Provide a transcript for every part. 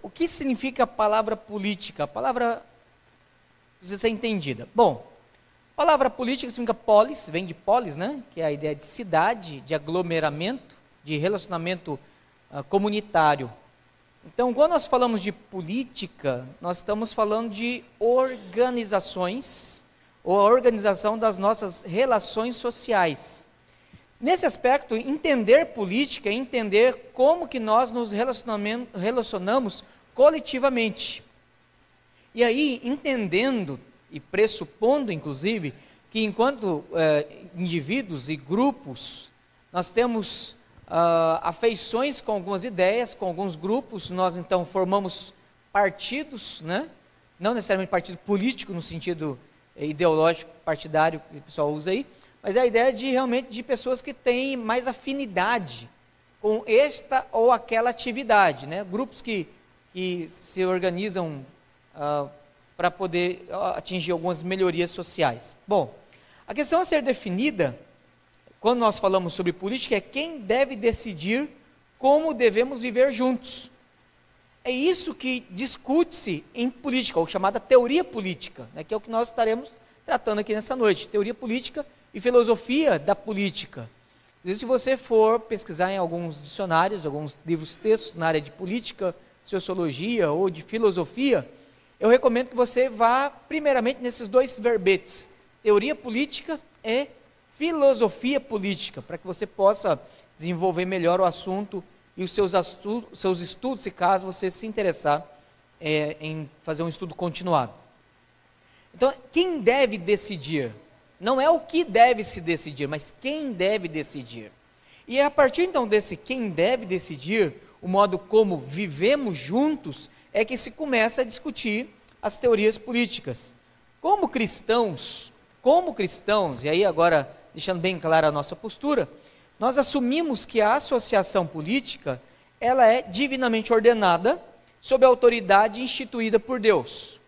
O que significa a palavra política? A palavra precisa ser entendida. Bom, a palavra política significa polis, vem de polis, né? Que é a ideia de cidade, de aglomeramento, de relacionamento comunitário. Então, quando nós falamos de política, nós estamos falando de organizações, ou a organização das nossas relações sociais. Nesse aspecto, entender política é entender como que nós nos relacionamos coletivamente. E aí, entendendo e pressupondo, inclusive, que enquanto indivíduos e grupos, nós temos afeições com algumas ideias, com alguns grupos, nós então formamos partidos, né? Não necessariamente partido político no sentido ideológico, partidário, que o pessoal usa aí, mas é a ideia de realmente de pessoas que têm mais afinidade com esta ou aquela atividade, né? Grupos que se organizam para poder atingir algumas melhorias sociais. Bom, a questão a ser definida, quando nós falamos sobre política, é quem deve decidir como devemos viver juntos. É isso que discute-se em política, ou chamada teoria política, né, que é o que nós estaremos tratando aqui nessa noite, teoria política e filosofia da política. Se você for pesquisar em alguns dicionários, alguns livros textos na área de política, sociologia ou de filosofia, eu recomendo que você vá primeiramente nesses dois verbetes, teoria política e filosofia política, para que você possa desenvolver melhor o assunto e os seus estudos, se caso você se interessar em fazer um estudo continuado. Então, quem deve decidir? Não é o que deve se decidir, mas quem deve decidir. E a partir então desse quem deve decidir, o modo como vivemos juntos, é que se começa a discutir as teorias políticas. Como cristãos, e aí agora deixando bem clara a nossa postura, nós assumimos que a associação política, ela é divinamente ordenada, sob a autoridade instituída por Deus.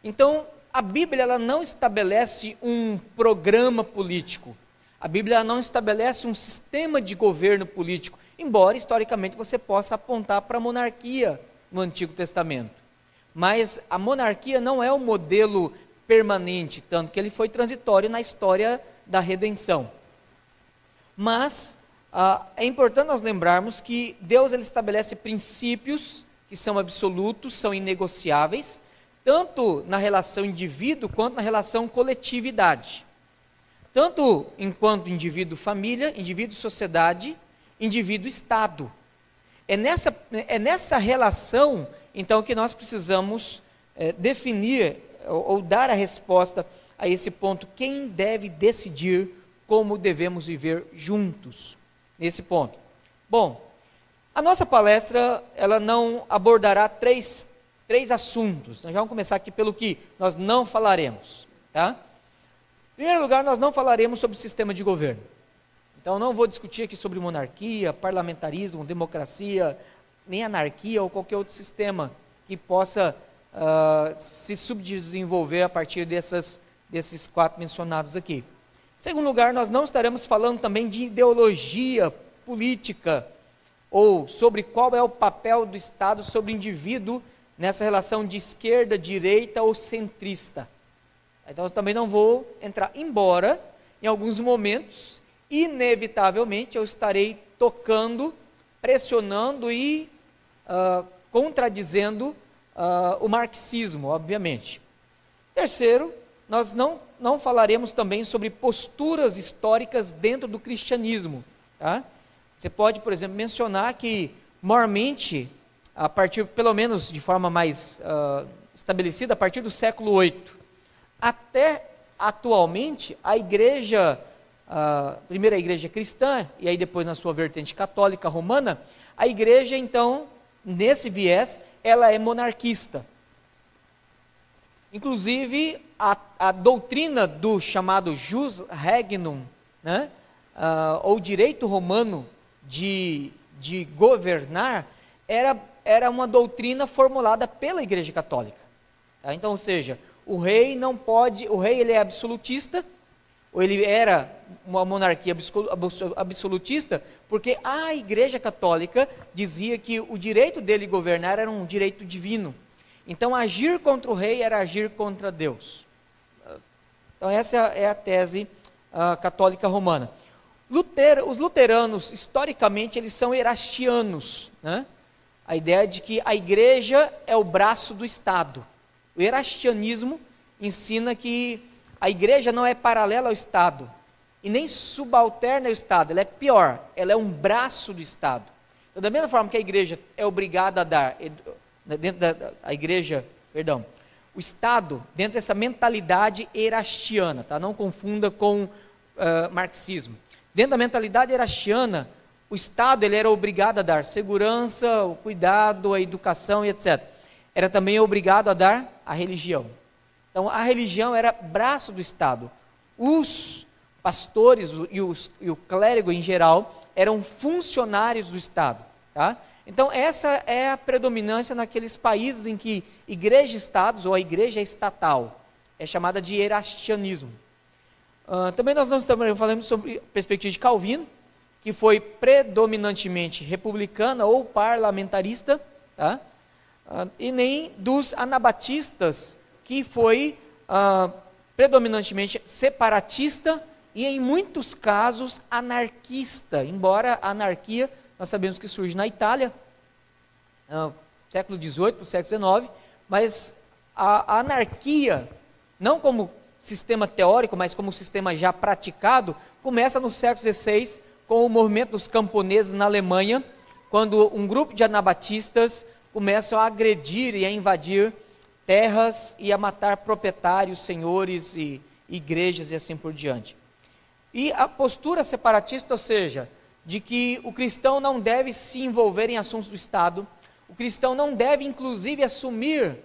Então, a Bíblia ela não estabelece um programa político, a Bíblia ela não estabelece um sistema de governo político, embora historicamente você possa apontar para a monarquia no Antigo Testamento. Mas a monarquia não é um modelo permanente, tanto que ele foi transitório na história da redenção. Mas é importante nós lembrarmos que Deus ele estabelece princípios que são absolutos, são inegociáveis, tanto na relação indivíduo quanto na relação coletividade. Tanto enquanto indivíduo-família, indivíduo-sociedade, indivíduo-estado. É nessa relação, então, que nós precisamos definir ou dar a resposta a esse ponto. Quem deve decidir como devemos viver juntos? Nesse ponto. Bom, a nossa palestra, ela não abordará três assuntos. Nós já vamos começar aqui pelo que nós não falaremos, tá? Em primeiro lugar, nós não falaremos sobre o sistema de governo. Então, não vou discutir aqui sobre monarquia, parlamentarismo, democracia, nem anarquia ou qualquer outro sistema que possa se subdesenvolver a partir desses quatro mencionados aqui. Em segundo lugar, nós não estaremos falando também de ideologia política ou sobre qual é o papel do Estado sobre o indivíduo nessa relação de esquerda, direita ou centrista. Então, eu também não vou entrar, embora em alguns momentos, inevitavelmente, eu estarei tocando, pressionando e contradizendo o marxismo, obviamente. Terceiro, nós não falaremos também sobre posturas históricas dentro do cristianismo. Tá? Você pode, por exemplo, mencionar que, maiormente, a partir, pelo menos de forma mais estabelecida, a partir do século VIII, até atualmente, a igreja, primeiro a igreja cristã, e aí depois na sua vertente católica romana, a igreja, então, nesse viés, ela é monarquista. Inclusive, a doutrina do chamado jus regnum, né, ou direito romano de governar, era uma doutrina formulada pela Igreja Católica. Tá? Então, ou seja, o rei ele é absolutista, ou ele era uma monarquia absolutista, porque a Igreja Católica dizia que o direito dele governar era um direito divino. Então, agir contra o rei era agir contra Deus. Então, essa é a tese católica romana. Os luteranos, historicamente, eles são erastianos, né? A ideia de que a igreja é o braço do Estado. O erastianismo ensina que a igreja não é paralela ao Estado, e nem subalterna ao Estado, ela é pior, ela é um braço do Estado. Então, da mesma forma que a igreja é obrigada a dar, dentro da igreja, o Estado, dentro dessa mentalidade erastiana, tá? Não confunda com marxismo. Dentro da mentalidade erastiana, o Estado ele era obrigado a dar segurança, o cuidado, a educação e etc. Era também obrigado a dar a religião. Então, a religião era braço do Estado. Os pastores e o clérigo em geral eram funcionários do Estado. Tá? Então, essa é a predominância naqueles países em que igreja-estados ou a igreja estatal é chamada de erastianismo. Também nós não estamos falando sobre a perspectiva de Calvino, que foi predominantemente republicana ou parlamentarista, tá? E nem dos anabatistas, que foi predominantemente separatista e, em muitos casos, anarquista, embora a anarquia, nós sabemos que surge na Itália, século XVIII para o século XIX, mas a anarquia, não como sistema teórico, mas como sistema já praticado, começa no século XVI, com o movimento dos camponeses na Alemanha, quando um grupo de anabatistas começam a agredir e a invadir terras e a matar proprietários, senhores e igrejas e assim por diante. E a postura separatista, ou seja, de que o cristão não deve se envolver em assuntos do Estado, o cristão não deve inclusive assumir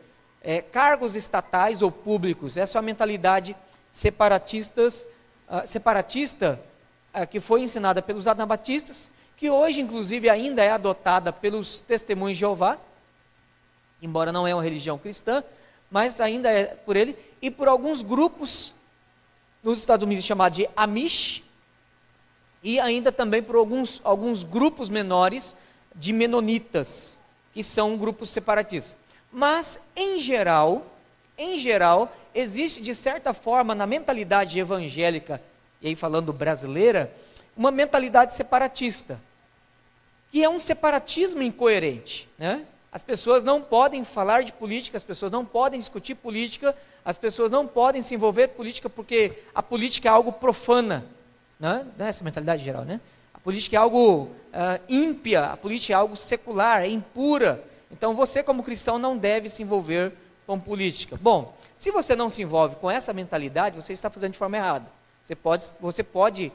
cargos estatais ou públicos. Essa é a mentalidade separatista que foi ensinada pelos anabatistas, que hoje inclusive ainda é adotada pelos testemunhos de Jeová, embora não é uma religião cristã, mas ainda é por ele, e por alguns grupos nos Estados Unidos chamados de Amish, e ainda também por alguns grupos menores de menonitas, que são grupos separatistas. Mas, em geral, existe de certa forma na mentalidade evangélica, e aí falando brasileira, uma mentalidade separatista, que é um separatismo incoerente, né? As pessoas não podem falar de política, as pessoas não podem discutir política, as pessoas não podem se envolver em política porque a política é algo profana, né? Não é essa mentalidade geral, né? A política é algo ímpia, a política é algo secular, é impura. Então você como cristão não deve se envolver com política. Bom, se você não se envolve com essa mentalidade, você está fazendo de forma errada. Você pode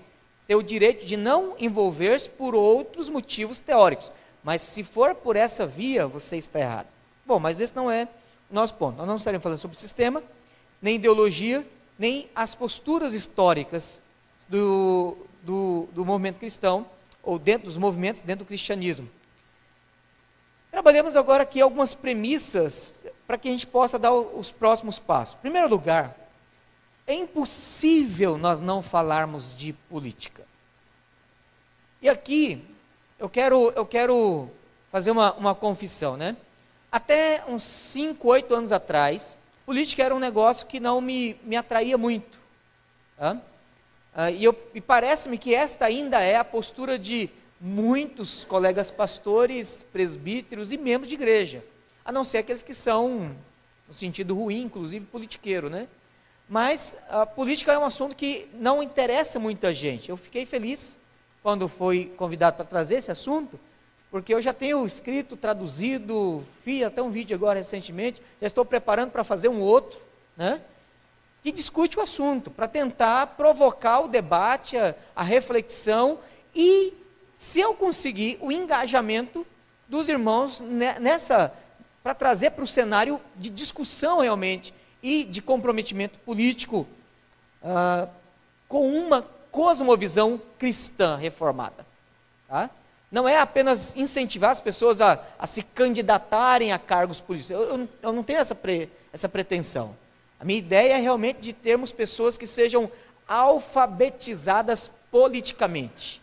ter o direito de não envolver-se por outros motivos teóricos. Mas se for por essa via, você está errado. Bom, mas esse não é o nosso ponto. Nós não estaremos falando sobre sistema, nem ideologia, nem as posturas históricas do movimento cristão, ou dentro dos movimentos, dentro do cristianismo. Trabalhamos agora aqui algumas premissas para que a gente possa dar os próximos passos. Em primeiro lugar, é impossível nós não falarmos de política. E aqui eu quero fazer uma confissão, né? Até uns 5, 8 anos atrás, política era um negócio que não me atraía muito. Tá? E parece-me que esta ainda é a postura de muitos colegas pastores, presbíteros e membros de igreja, a não ser aqueles que são, no sentido ruim, inclusive politiqueiro, né? Mas a política é um assunto que não interessa muita gente. Eu fiquei feliz quando fui convidado para trazer esse assunto, porque eu já tenho escrito, traduzido, fiz até um vídeo agora recentemente, já estou preparando para fazer um outro, né? Que discute o assunto, para tentar provocar o debate, a reflexão e, se eu conseguir, o engajamento dos irmãos para trazer para o cenário de discussão realmente e de comprometimento político com uma cosmovisão cristã reformada. Tá? Não é apenas incentivar as pessoas a se candidatarem a cargos políticos. Eu não tenho essa pretensão. A minha ideia é realmente de termos pessoas que sejam alfabetizadas politicamente.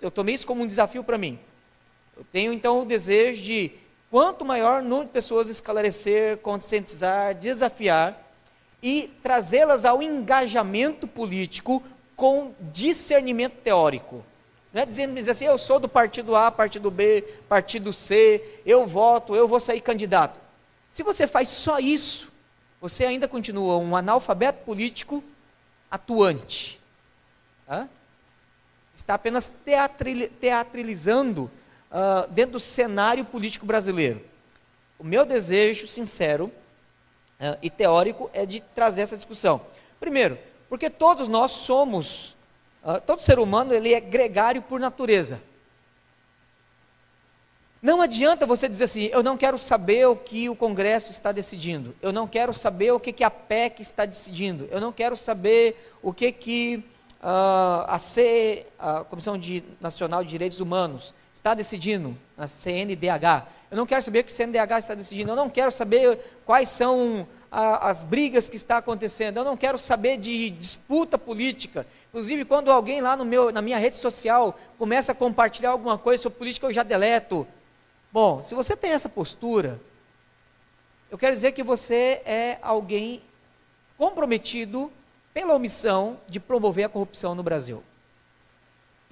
Eu tomei isso como um desafio para mim. Eu tenho então o desejo de, quanto maior número de pessoas, esclarecer, conscientizar, desafiar e trazê-las ao engajamento político com discernimento teórico. Não é dizer assim, eu sou do partido A, partido B, partido C, eu voto, eu vou sair candidato. Se você faz só isso, você ainda continua um analfabeto político atuante. Tá? Está apenas teatralizando dentro do cenário político brasileiro. O meu desejo sincero e teórico é de trazer essa discussão. Primeiro, porque todos nós somos, todo ser humano ele é gregário por natureza. Não adianta você dizer assim, eu não quero saber o que o Congresso está decidindo, eu não quero saber o que a PEC está decidindo, eu não quero saber o que a Comissão Nacional de Direitos Humanos está decidindo, a CNDH, eu não quero saber o que a CNDH está decidindo, eu não quero saber quais são as brigas que estão acontecendo, eu não quero saber de disputa política. Inclusive, quando alguém lá na minha rede social começa a compartilhar alguma coisa sobre política, eu já deleto. Bom, se você tem essa postura, eu quero dizer que você é alguém comprometido pela omissão de promover a corrupção no Brasil.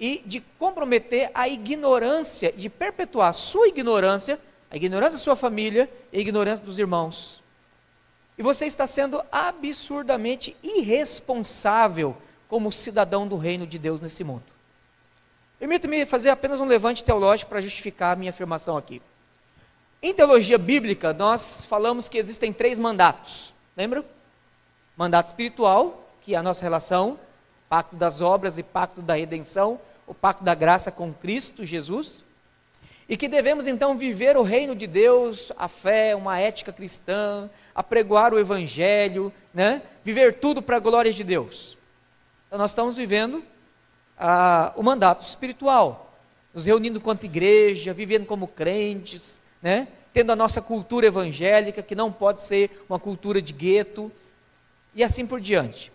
E de comprometer a ignorância, de perpetuar a sua ignorância, a ignorância da sua família e a ignorância dos irmãos. E você está sendo absurdamente irresponsável como cidadão do reino de Deus nesse mundo. Permita-me fazer apenas um levante teológico para justificar a minha afirmação aqui. Em teologia bíblica, nós falamos que existem 3 mandatos. Lembra? Mandato espiritual, que é a nossa relação, pacto das obras e pacto da redenção, o pacto da graça com Cristo Jesus. E que devemos então viver o reino de Deus, a fé, uma ética cristã, apregoar o evangelho, né? Viver tudo para a glória de Deus. Então nós estamos vivendo o mandato espiritual, nos reunindo quanto igreja, vivendo como crentes, né? Tendo a nossa cultura evangélica, que não pode ser uma cultura de gueto, e assim por diante.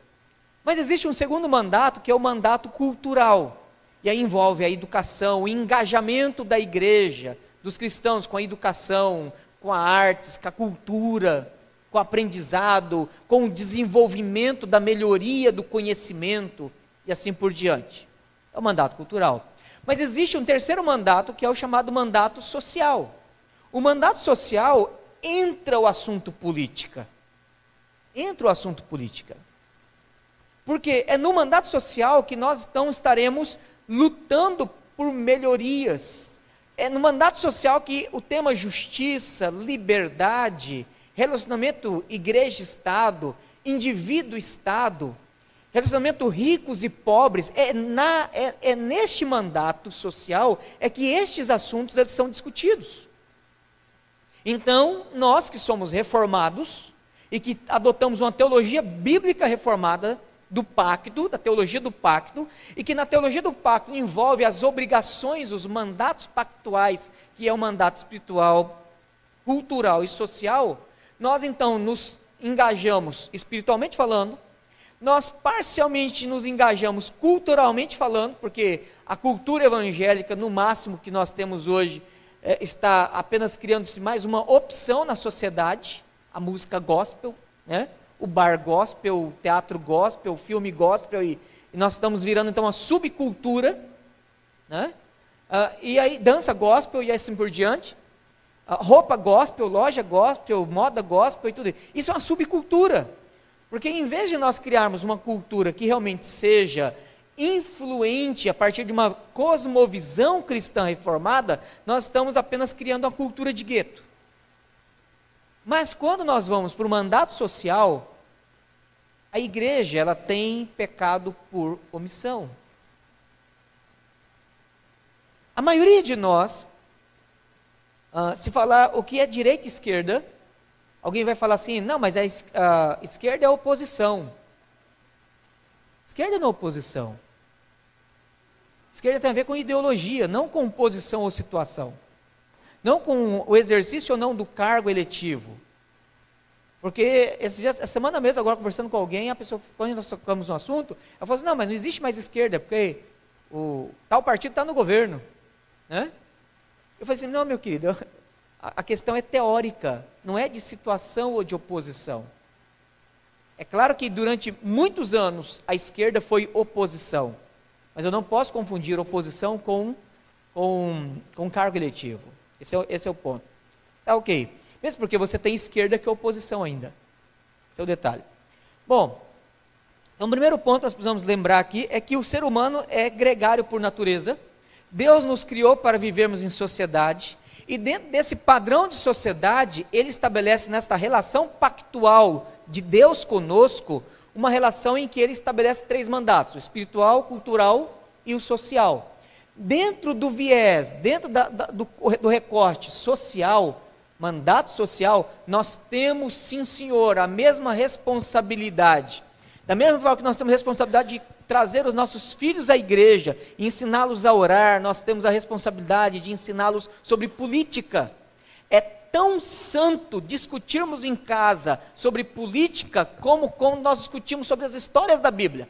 Mas existe um segundo mandato, que é o mandato cultural, e aí envolve a educação, o engajamento da igreja, dos cristãos com a educação, com a artes, com a cultura, com o aprendizado, com o desenvolvimento da melhoria do conhecimento, e assim por diante. É o mandato cultural. Mas existe um terceiro mandato, que é o chamado mandato social. O mandato social entra o assunto política. Entra o assunto política. Porque é no mandato social que nós então estaremos lutando por melhorias. É no mandato social que o tema justiça, liberdade, relacionamento igreja-estado, indivíduo-estado, relacionamento ricos e pobres, é neste mandato social é que estes assuntos eles são discutidos. Então, nós que somos reformados e que adotamos uma teologia bíblica reformada do pacto, da teologia do pacto, e que na teologia do pacto envolve as obrigações, os mandatos pactuais, que é o mandato espiritual, cultural e social, nós então nos engajamos espiritualmente falando, nós parcialmente nos engajamos culturalmente falando, porque a cultura evangélica, no máximo que nós temos hoje, está apenas criando-se mais uma opção na sociedade, a música gospel, né? O bar gospel, o teatro gospel, o filme gospel, e nós estamos virando então uma subcultura, né? E aí dança gospel e assim por diante, roupa gospel, loja gospel, moda gospel e tudo isso é uma subcultura, porque em vez de nós criarmos uma cultura que realmente seja influente a partir de uma cosmovisão cristã reformada, nós estamos apenas criando uma cultura de gueto. Mas quando nós vamos para o mandato social, a igreja ela tem pecado por omissão. A maioria de nós, se falar o que é direita e esquerda, alguém vai falar assim, não, mas a esquerda é a oposição. Esquerda não é oposição. Esquerda tem a ver com ideologia, não com posição ou situação. Não com o exercício ou não do cargo eletivo. Porque essa semana mesmo, agora conversando com alguém, a pessoa, quando nós tocamos no assunto, ela falou assim, não, mas não existe mais esquerda, porque o tal partido está no governo, né? Eu falei assim, não, meu querido, a questão é teórica, não é de situação ou de oposição. É claro que durante muitos anos a esquerda foi oposição, mas eu não posso confundir oposição com cargo eletivo. Esse é o ponto. Tá ok. Mesmo porque você tem esquerda que é oposição ainda. Esse é o detalhe. Bom, então o primeiro ponto que nós precisamos lembrar aqui é que o ser humano é gregário por natureza. Deus nos criou para vivermos em sociedade. E dentro desse padrão de sociedade, ele estabelece nesta relação pactual de Deus conosco, uma relação em que ele estabelece 3 mandatos: o espiritual, o cultural e o social. Dentro do viés, dentro do recorte social, mandato social, nós temos sim, senhor, a mesma responsabilidade. Da mesma forma que nós temos a responsabilidade de trazer os nossos filhos à igreja, e ensiná-los a orar, nós temos a responsabilidade de ensiná-los sobre política. É tão santo discutirmos em casa sobre política como nós discutimos sobre as histórias da Bíblia.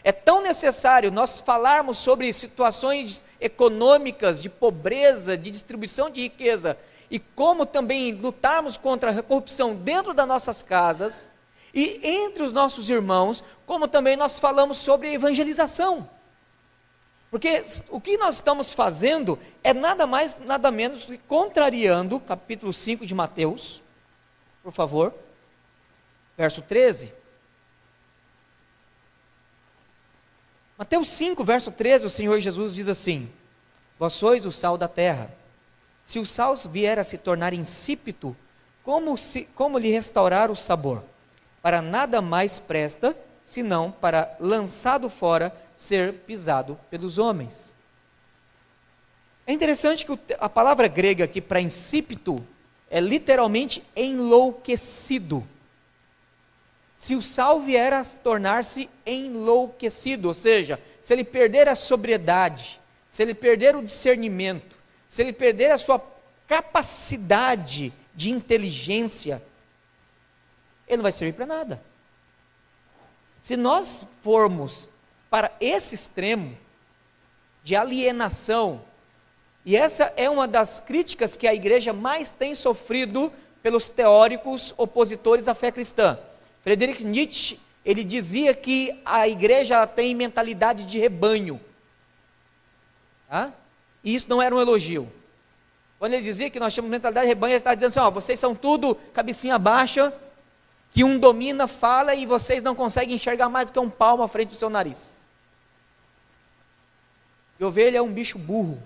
É tão necessário nós falarmos sobre situações econômicas, de pobreza, de distribuição de riqueza, e como também lutarmos contra a corrupção dentro das nossas casas, e entre os nossos irmãos, como também nós falamos sobre a evangelização. Porque o que nós estamos fazendo é nada mais, nada menos que contrariando, capítulo 5 de Mateus, por favor, verso 13. Mateus 5, verso 13, o Senhor Jesus diz assim: vós sois o sal da terra. Se o sal vier a se tornar insípido, como lhe restaurar o sabor? Para nada mais presta, senão para, lançado fora, ser pisado pelos homens. É interessante que a palavra grega aqui para insípido é literalmente enlouquecido. Se o sal vier a tornar-se enlouquecido, ou seja, se ele perder a sobriedade, se ele perder o discernimento, se ele perder a sua capacidade de inteligência, ele não vai servir para nada. Se nós formos para esse extremo de alienação, e essa é uma das críticas que a igreja mais tem sofrido pelos teóricos opositores à fé cristã. Friedrich Nietzsche, ele dizia que a igreja tem mentalidade de rebanho. Tá? E isso não era um elogio. Quando ele dizia que nós tínhamos mentalidade de rebanho, ele está dizendo assim, ó, vocês são tudo cabecinha baixa, que um domina, fala, e vocês não conseguem enxergar mais do que um palmo à frente do seu nariz. E ovelha é um bicho burro.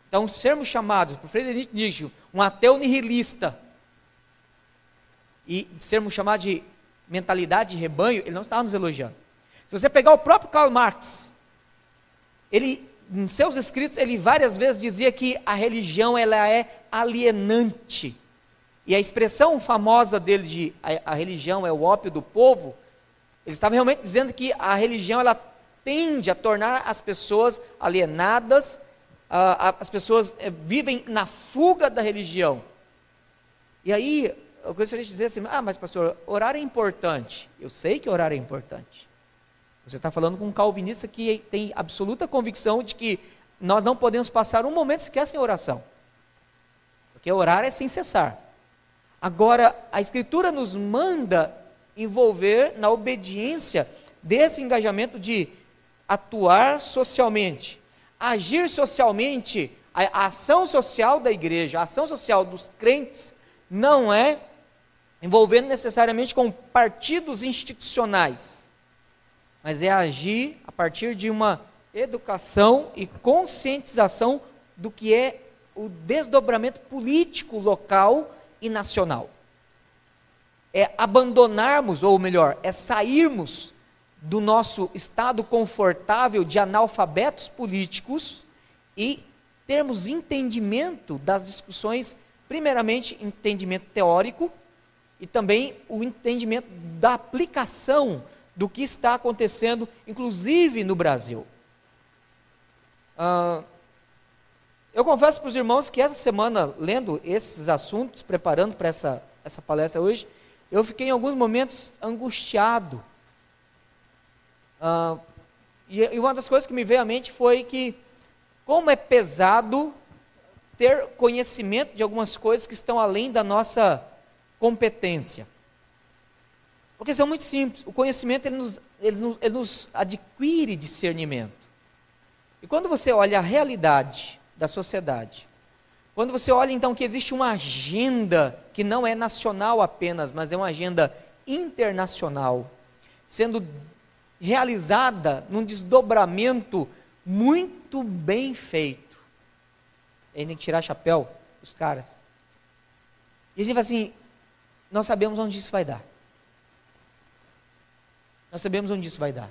Então, sermos chamados por Friedrich Nietzsche, um ateu nihilista, e sermos chamados de mentalidade de rebanho, ele não estava nos elogiando. Se você pegar o próprio Karl Marx, ele, em seus escritos, ele várias vezes dizia que a religião ela é alienante. E a expressão famosa dele de a religião é o ópio do povo, ele estava realmente dizendo que a religião ela tende a tornar as pessoas alienadas, as pessoas vivem na fuga da religião. E aí, eu gostaria de dizer assim, mas pastor, orar é importante. Eu sei que orar é importante. Você está falando com um calvinista que tem absoluta convicção de que nós não podemos passar um momento sequer sem oração. Porque orar é sem cessar. Agora, a Escritura nos manda envolver na obediência desse engajamento de atuar socialmente, agir socialmente. A ação social da igreja, a ação social dos crentes, não é envolvendo necessariamente com partidos institucionais, mas é agir a partir de uma educação e conscientização do que é o desdobramento político local e nacional. É abandonarmos, ou melhor, é sairmos do nosso estado confortável de analfabetos políticos e termos entendimento das discussões, primeiramente entendimento teórico e também o entendimento da aplicação do que está acontecendo, inclusive no Brasil. Eu confesso para os irmãos que essa semana, lendo esses assuntos, preparando para essa palestra hoje, eu fiquei em alguns momentos angustiado. E uma das coisas que me veio à mente foi que, como é pesado ter conhecimento de algumas coisas que estão além da nossa competência. Porque são muito simples. O conhecimento, ele nos adquire discernimento. E quando você olha a realidade da sociedade, quando você olha então que existe uma agenda que não é nacional apenas, mas é uma agenda internacional, sendo realizada num desdobramento muito bem feito. Aí tem que tirar chapéu dos caras. E a gente fala assim, nós sabemos onde isso vai dar. Nós sabemos onde isso vai dar.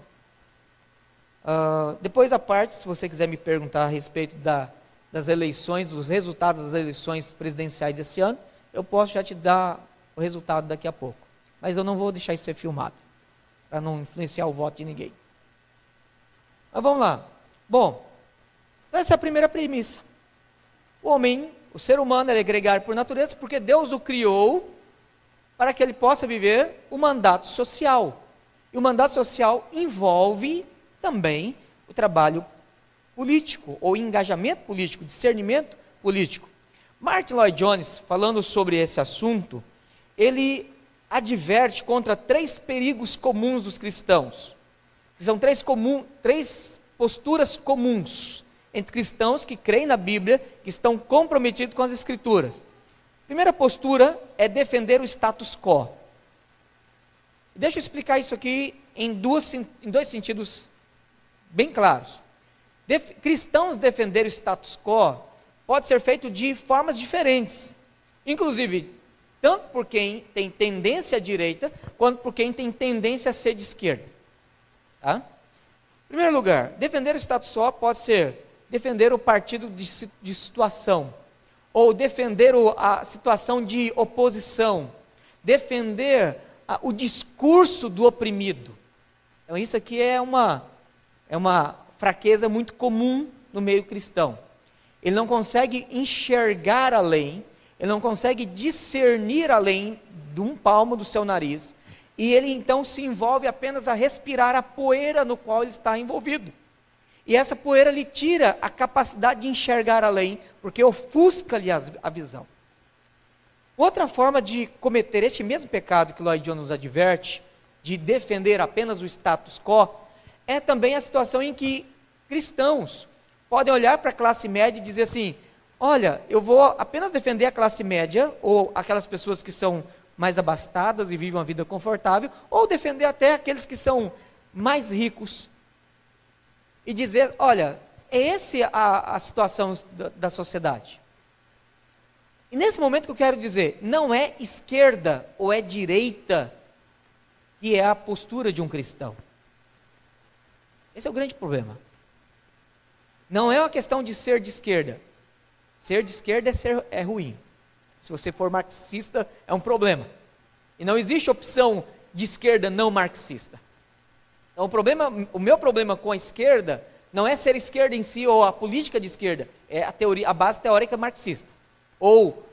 Depois a parte, se você quiser me perguntar a respeito das eleições, dos resultados das eleições presidenciais desse ano, eu posso já te dar o resultado daqui a pouco. Mas eu não vou deixar isso ser filmado, para não influenciar o voto de ninguém. Mas vamos lá. Bom, essa é a primeira premissa. O homem, o ser humano, ele é gregário por natureza, porque Deus o criou para que ele possa viver o mandato social. E o mandato social envolve também o trabalho político, ou engajamento político, discernimento político. Martin Lloyd Jones, falando sobre esse assunto, ele adverte contra 3 perigos comuns dos cristãos. São 3 posturas comuns entre cristãos que creem na Bíblia, que estão comprometidos com as Escrituras. A primeira postura é defender o status quo. Deixa eu explicar isso aqui em dois sentidos bem claros. Cristãos defender o status quo pode ser feito de formas diferentes, inclusive tanto por quem tem tendência à direita, quanto por quem tem tendência a ser de esquerda. Tá? Em primeiro lugar, defender o status quo pode ser defender o partido de situação, ou defender a situação de oposição, defender o discurso do oprimido. Então isso aqui é uma fraqueza muito comum no meio cristão. Ele não consegue enxergar além, ele não consegue discernir além de um palmo do seu nariz, e ele então se envolve apenas a respirar a poeira no qual ele está envolvido. E essa poeira lhe tira a capacidade de enxergar além, porque ofusca-lhe a visão. Outra forma de cometer este mesmo pecado que Lloyd Jones nos adverte, de defender apenas o status quo, é também a situação em que cristãos podem olhar para a classe média e dizer assim, olha, eu vou apenas defender a classe média, ou aquelas pessoas que são mais abastadas e vivem uma vida confortável, ou defender até aqueles que são mais ricos, e dizer, olha, é essa a situação da sociedade. E nesse momento que eu quero dizer, não é esquerda ou é direita que é a postura de um cristão. Esse é o grande problema. Não é uma questão de ser de esquerda. Ser de esquerda é ruim. Se você for marxista, é um problema. E não existe opção de esquerda não marxista. Então o meu problema com a esquerda não é ser esquerda em si ou a política de esquerda, é a base teórica marxista. Ou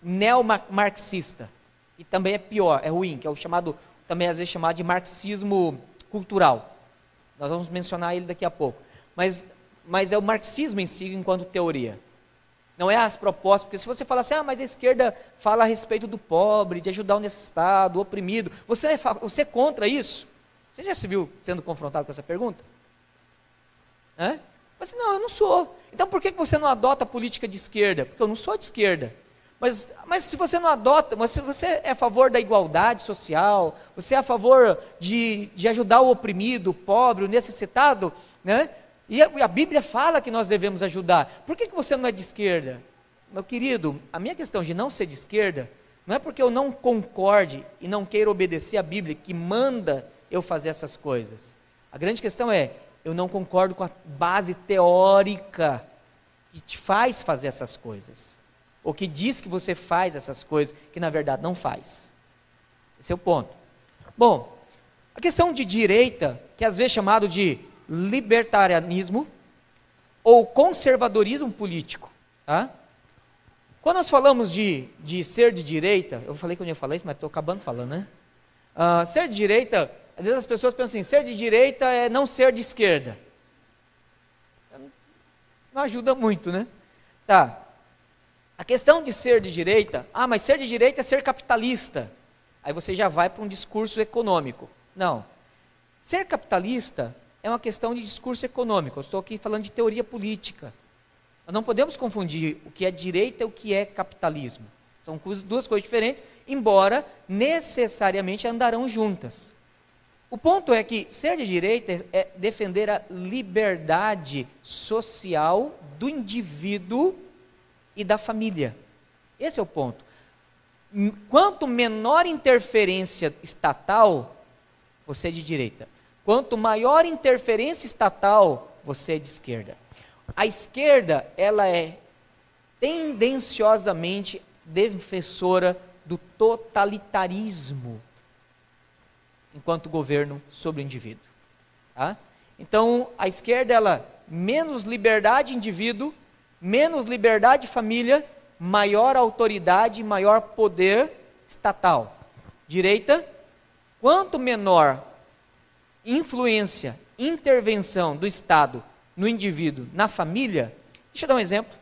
neomarxista, e também é pior, é ruim, que é o chamado, também às vezes chamado de marxismo cultural. Nós vamos mencionar ele daqui a pouco. Mas é o marxismo em si enquanto teoria. Não é as propostas, porque se você falar assim, mas a esquerda fala a respeito do pobre, de ajudar o necessitado, o oprimido, você é contra isso? Você já se viu sendo confrontado com essa pergunta? Mas não, eu não sou. Então por que você não adota a política de esquerda? Porque eu não sou de esquerda. Mas se você não adota, mas se você é a favor da igualdade social, você é a favor de ajudar o oprimido, o pobre, o necessitado, né? E a Bíblia fala que nós devemos ajudar. Por que você não é de esquerda? Meu querido, a minha questão de não ser de esquerda, não é porque eu não concorde e não queira obedecer a Bíblia, que manda eu fazer essas coisas. A grande questão é, eu não concordo com a base teórica que te faz fazer essas coisas. Ou que diz que você faz essas coisas, que na verdade não faz. Esse é o ponto. Bom, a questão de direita, que às vezes é chamado de libertarianismo, ou conservadorismo político. Tá? Quando nós falamos de ser de direita, eu falei que eu não ia falar isso, mas estou acabando falando, né? Ser de direita, às vezes as pessoas pensam assim, ser de direita é não ser de esquerda. Não ajuda muito, né? Tá. A questão de ser de direita, mas ser de direita é ser capitalista. Aí você já vai para um discurso econômico. Não. Ser capitalista é uma questão de discurso econômico. Eu estou aqui falando de teoria política. Nós não podemos confundir o que é direita e o que é capitalismo. São duas coisas diferentes, embora necessariamente andarão juntas. O ponto é que ser de direita é defender a liberdade social do indivíduo e da família. Esse é o ponto. Quanto menor interferência estatal, você é de direita. Quanto maior interferência estatal, você é de esquerda. A esquerda, ela é tendenciosamente defensora do totalitarismo enquanto governo sobre o indivíduo. Tá? Então, a esquerda, ela menos liberdade indivíduo, menos liberdade família, maior autoridade, maior poder estatal. Direita, quanto menor influência, intervenção do Estado no indivíduo, na família. Deixa eu dar um exemplo.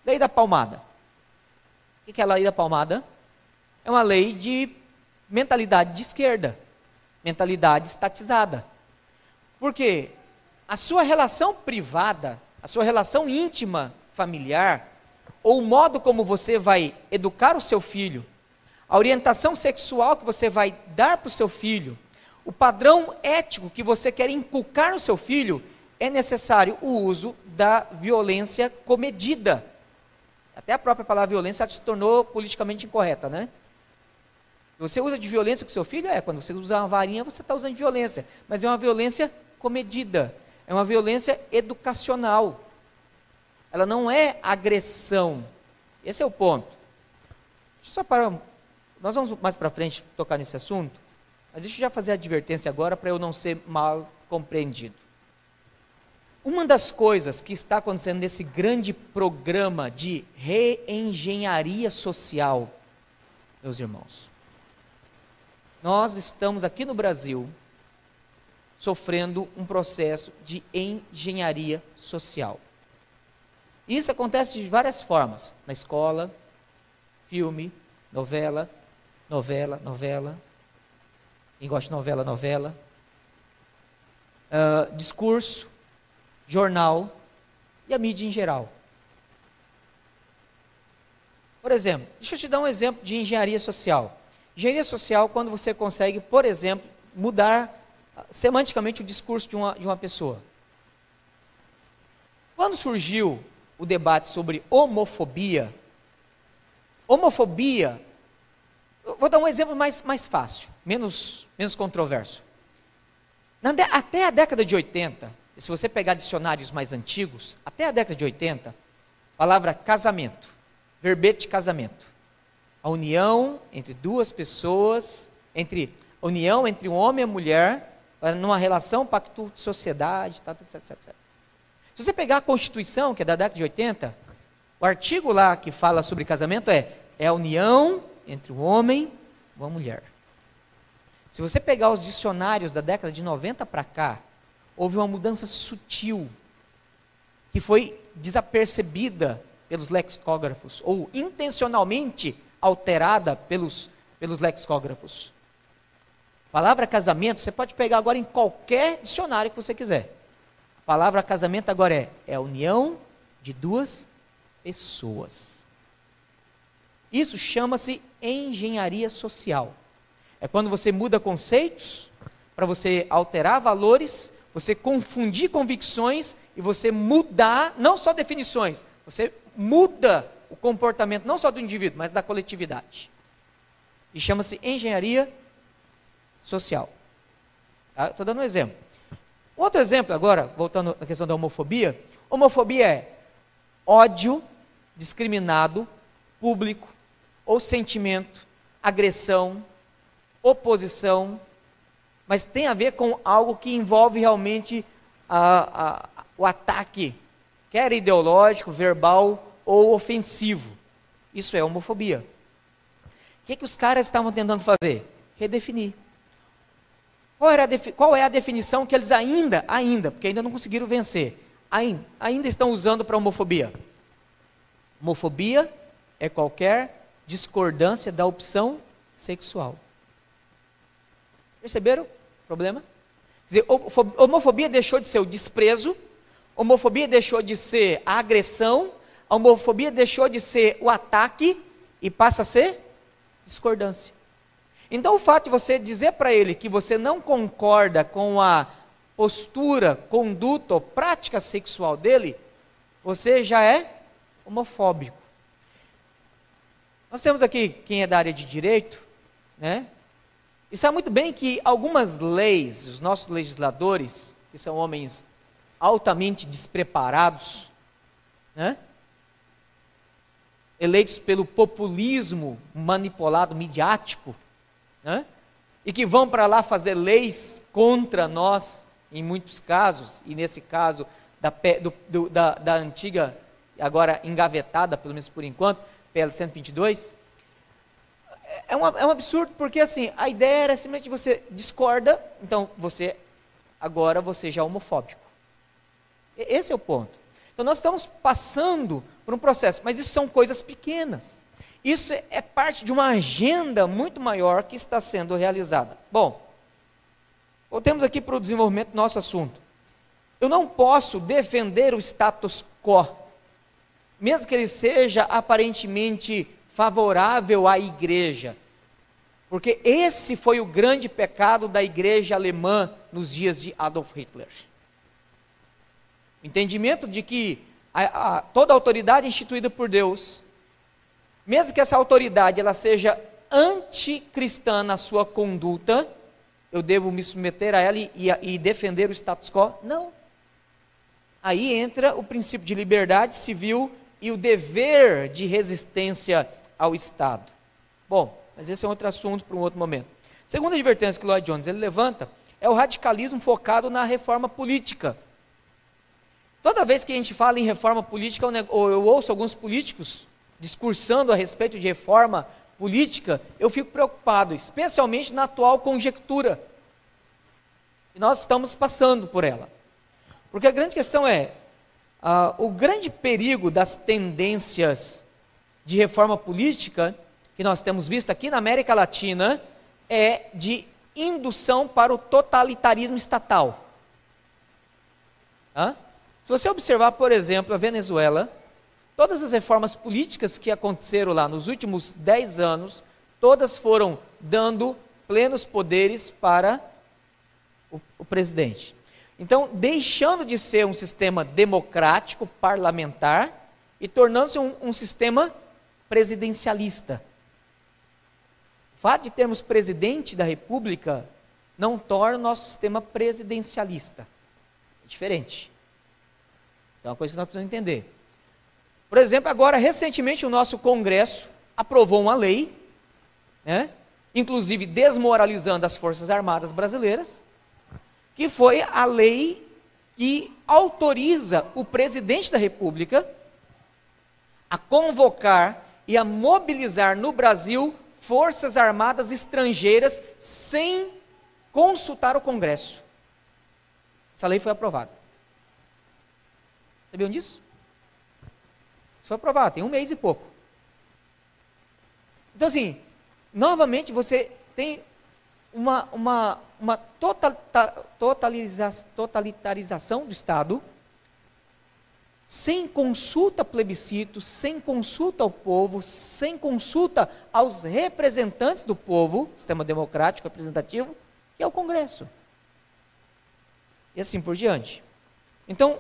Lei da palmada. O que é a lei da palmada? É uma lei de mentalidade de esquerda, mentalidade estatizada. Porque a sua relação privada, a sua relação íntima, familiar, ou o modo como você vai educar o seu filho, a orientação sexual que você vai dar para o seu filho, o padrão ético que você quer inculcar no seu filho, é necessário o uso da violência comedida. Até a própria palavra violência se tornou politicamente incorreta, né? Você usa de violência com seu filho? Quando você usa uma varinha, você está usando de violência. Mas é uma violência comedida. É uma violência educacional. Ela não é agressão. Esse é o ponto. Nós vamos mais para frente tocar nesse assunto, mas deixa eu já fazer a advertência agora para eu não ser mal compreendido. Uma das coisas que está acontecendo nesse grande programa de reengenharia social, meus irmãos, nós estamos aqui no Brasil sofrendo um processo de engenharia social. Isso acontece de várias formas, na escola, filme, novela. Quem gosta de novela. Discurso, jornal e a mídia em geral. Por exemplo, deixa eu te dar um exemplo de engenharia social. Engenharia social, quando você consegue, por exemplo, mudar semanticamente o discurso de uma pessoa. Quando surgiu o debate sobre homofobia, eu vou dar um exemplo mais fácil, menos controverso. Até a década de 80, se você pegar dicionários mais antigos, até a década de 80, palavra casamento, verbete casamento. A união entre duas pessoas, união entre um homem e uma mulher, numa relação, pacto de sociedade, etc. Se você pegar a Constituição, que é da década de 80, o artigo lá que fala sobre casamento é a união entre um homem e uma mulher. Se você pegar os dicionários da década de 90 para cá, houve uma mudança sutil, que foi desapercebida pelos lexicógrafos, ou intencionalmente alterada pelos lexicógrafos. A palavra casamento, você pode pegar agora em qualquer dicionário que você quiser. A palavra casamento agora é a união de duas pessoas. Isso chama-se engenharia social. É quando você muda conceitos, para você alterar valores, você confundir convicções e você mudar, não só definições, você muda o comportamento não só do indivíduo, mas da coletividade. E chama-se engenharia social. Estou dando um exemplo. Outro exemplo agora, voltando à questão da homofobia. Homofobia é ódio discriminado, público, ou sentimento, agressão, oposição, mas tem a ver com algo que envolve realmente o ataque, quer ideológico, verbal ou ofensivo. Isso é homofobia. O que os caras estavam tentando fazer? Redefinir. Qual é a definição que eles porque ainda não conseguiram vencer, ainda estão usando para homofobia? Homofobia é qualquer discordância da opção sexual. Perceberam o problema? Quer dizer, homofobia deixou de ser o desprezo, homofobia deixou de ser a agressão, a homofobia deixou de ser o ataque e passa a ser discordância. Então o fato de você dizer para ele que você não concorda com a postura, conduta ou prática sexual dele, você já é homofóbico. Nós temos aqui quem é da área de direito, né? E sabe muito bem que algumas leis, os nossos legisladores, que são homens altamente despreparados, né? Eleitos pelo populismo manipulado, midiático, né? E que vão para lá fazer leis contra nós, em muitos casos, e nesse caso da antiga, agora engavetada, pelo menos por enquanto, PL 122, é um absurdo, porque assim, a ideia era simplesmente você discorda, então agora você já é homofóbico. Esse é o ponto. Então nós estamos passando por um processo, mas isso são coisas pequenas. Isso é parte de uma agenda muito maior que está sendo realizada. Bom, voltemos aqui para o desenvolvimento do nosso assunto. Eu não posso defender o status quo, mesmo que ele seja aparentemente favorável à igreja, porque esse foi o grande pecado da igreja alemã nos dias de Adolf Hitler. O entendimento de que toda autoridade é instituída por Deus, mesmo que essa autoridade ela seja anticristã na sua conduta, eu devo me submeter a ela e defender o status quo? Não. Aí entra o princípio de liberdade civil e o dever de resistência ao Estado. Bom, mas esse é outro assunto para um outro momento. Segunda advertência que Lloyd Jones ele levanta é o radicalismo focado na reforma política. Toda vez que a gente fala em reforma política, ou eu ouço alguns políticos discursando a respeito de reforma política, eu fico preocupado, especialmente na atual conjectura. E nós estamos passando por ela. Porque a grande questão é, o grande perigo das tendências de reforma política, que nós temos visto aqui na América Latina, é de indução para o totalitarismo estatal. Se você observar, por exemplo, a Venezuela, todas as reformas políticas que aconteceram lá nos últimos 10 anos, todas foram dando plenos poderes para o presidente. Então, deixando de ser um sistema democrático, parlamentar, e tornando-se um sistema presidencialista. O fato de termos presidente da República não torna o nosso sistema presidencialista. É diferente. Isso é uma coisa que nós precisamos entender. Por exemplo, agora, recentemente, o nosso Congresso aprovou uma lei, né, inclusive desmoralizando as Forças Armadas brasileiras, que foi a lei que autoriza o presidente da República a convocar e a mobilizar no Brasil forças armadas estrangeiras sem consultar o Congresso. Essa lei foi aprovada. Sabiam disso? Isso foi aprovado, tem 1 mês e pouco. Então assim, novamente você tem uma totalitarização do Estado, sem consulta a plebiscito, sem consulta ao povo, sem consulta aos representantes do povo, sistema democrático representativo, que é o Congresso. E assim por diante. Então,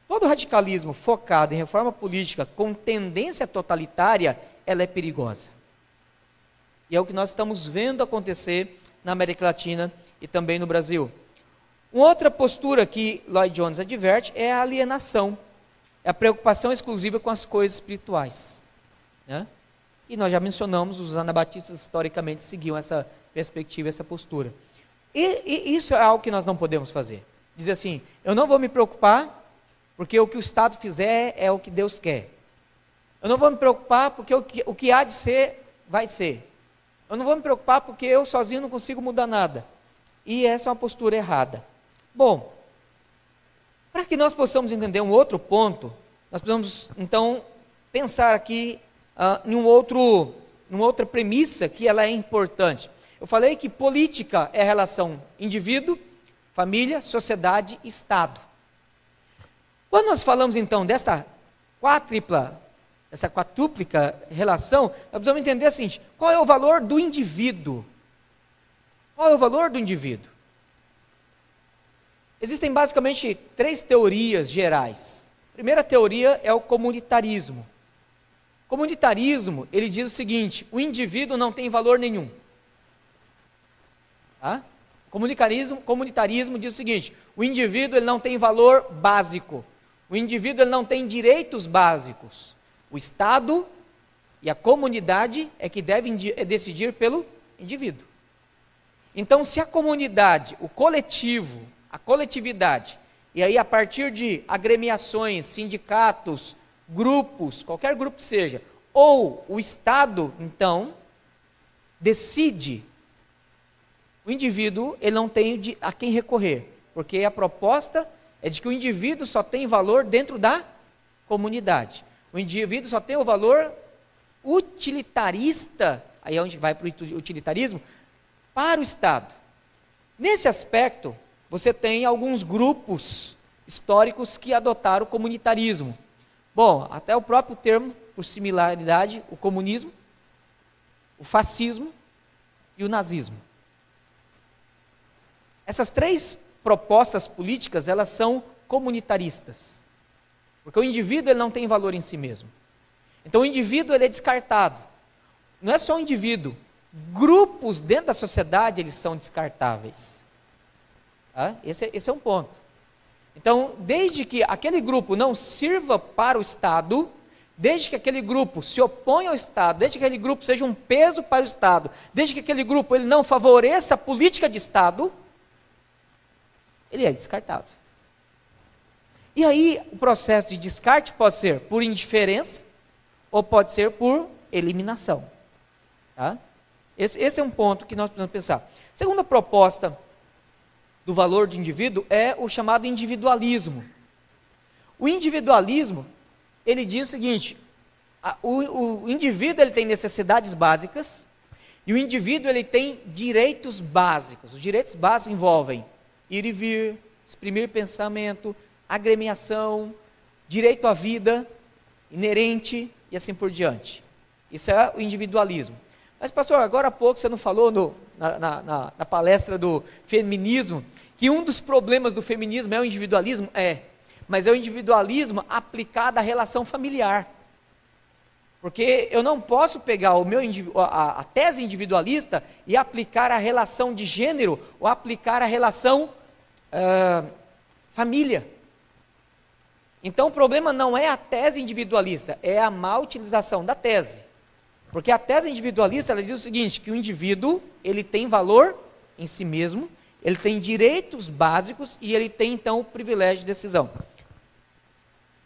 todo radicalismo focado em reforma política com tendência totalitária, ela é perigosa. E é o que nós estamos vendo acontecer na América Latina e também no Brasil. Uma outra postura que Lloyd Jones adverte é a alienação. É a preocupação exclusiva com as coisas espirituais. Né? E nós já mencionamos, os anabatistas historicamente seguiam essa perspectiva, essa postura. E isso é algo que nós não podemos fazer. Dizer assim, eu não vou me preocupar, porque o que o Estado fizer é o que Deus quer. Eu não vou me preocupar porque o que há de ser, vai ser. Eu não vou me preocupar porque eu sozinho não consigo mudar nada. E essa é uma postura errada. Bom, para que nós possamos entender um outro ponto, nós precisamos, então, pensar aqui em numa outra premissa que ela é importante. Eu falei que política é a relação indivíduo, família, sociedade e Estado. Quando nós falamos, então, dessa quadrúplica relação, nós precisamos entender o seguinte: qual é o valor do indivíduo? Qual é o valor do indivíduo? Existem basicamente 3 teorias gerais. A primeira teoria é o comunitarismo. O comunitarismo, ele diz o seguinte: o indivíduo não tem valor nenhum. Tá? Comunitarismo diz o seguinte: o indivíduo ele não tem valor básico. O indivíduo ele não tem direitos básicos. O Estado e a comunidade é que devem decidir pelo indivíduo. Então, se a comunidade, o coletivo, a coletividade, e aí a partir de agremiações, sindicatos, grupos, qualquer grupo que seja, ou o Estado, então, decide, o indivíduo ele não tem a quem recorrer, porque a proposta é de que o indivíduo só tem valor dentro da comunidade. O indivíduo só tem o valor utilitarista, aí é onde vai para o utilitarismo, para o Estado. Nesse aspecto, você tem alguns grupos históricos que adotaram o comunitarismo. Bom, até o próprio termo, por similaridade, o comunismo, o fascismo e o nazismo. Essas 3 propostas políticas, elas são comunitaristas. Porque o indivíduo ele não tem valor em si mesmo. Então o indivíduo ele é descartado. Não é só o indivíduo. Grupos dentro da sociedade eles são descartáveis. Tá? Esse é um ponto. Então, desde que aquele grupo não sirva para o Estado, desde que aquele grupo se oponha ao Estado, desde que aquele grupo seja um peso para o Estado, desde que aquele grupo ele não favoreça a política de Estado, ele é descartável. E aí, o processo de descarte pode ser por indiferença ou pode ser por eliminação. Tá? Esse é um ponto que nós precisamos pensar. Segunda proposta do valor do indivíduo é o chamado individualismo. O individualismo, ele diz o seguinte: o indivíduo ele tem necessidades básicas e o indivíduo ele tem direitos básicos. Os direitos básicos envolvem ir e vir, exprimir pensamento, agremiação, direito à vida inerente e assim por diante. Isso é o individualismo. Mas pastor, agora há pouco você não falou na palestra do feminismo, que um dos problemas do feminismo é o individualismo? É, mas é o individualismo aplicado à relação familiar. Porque eu não posso pegar a tese individualista e aplicar a relação de gênero ou aplicar a relação família. Então o problema não é a tese individualista, é a má utilização da tese. Porque a tese individualista ela diz o seguinte, que o indivíduo ele tem valor em si mesmo, ele tem direitos básicos e ele tem então o privilégio de decisão.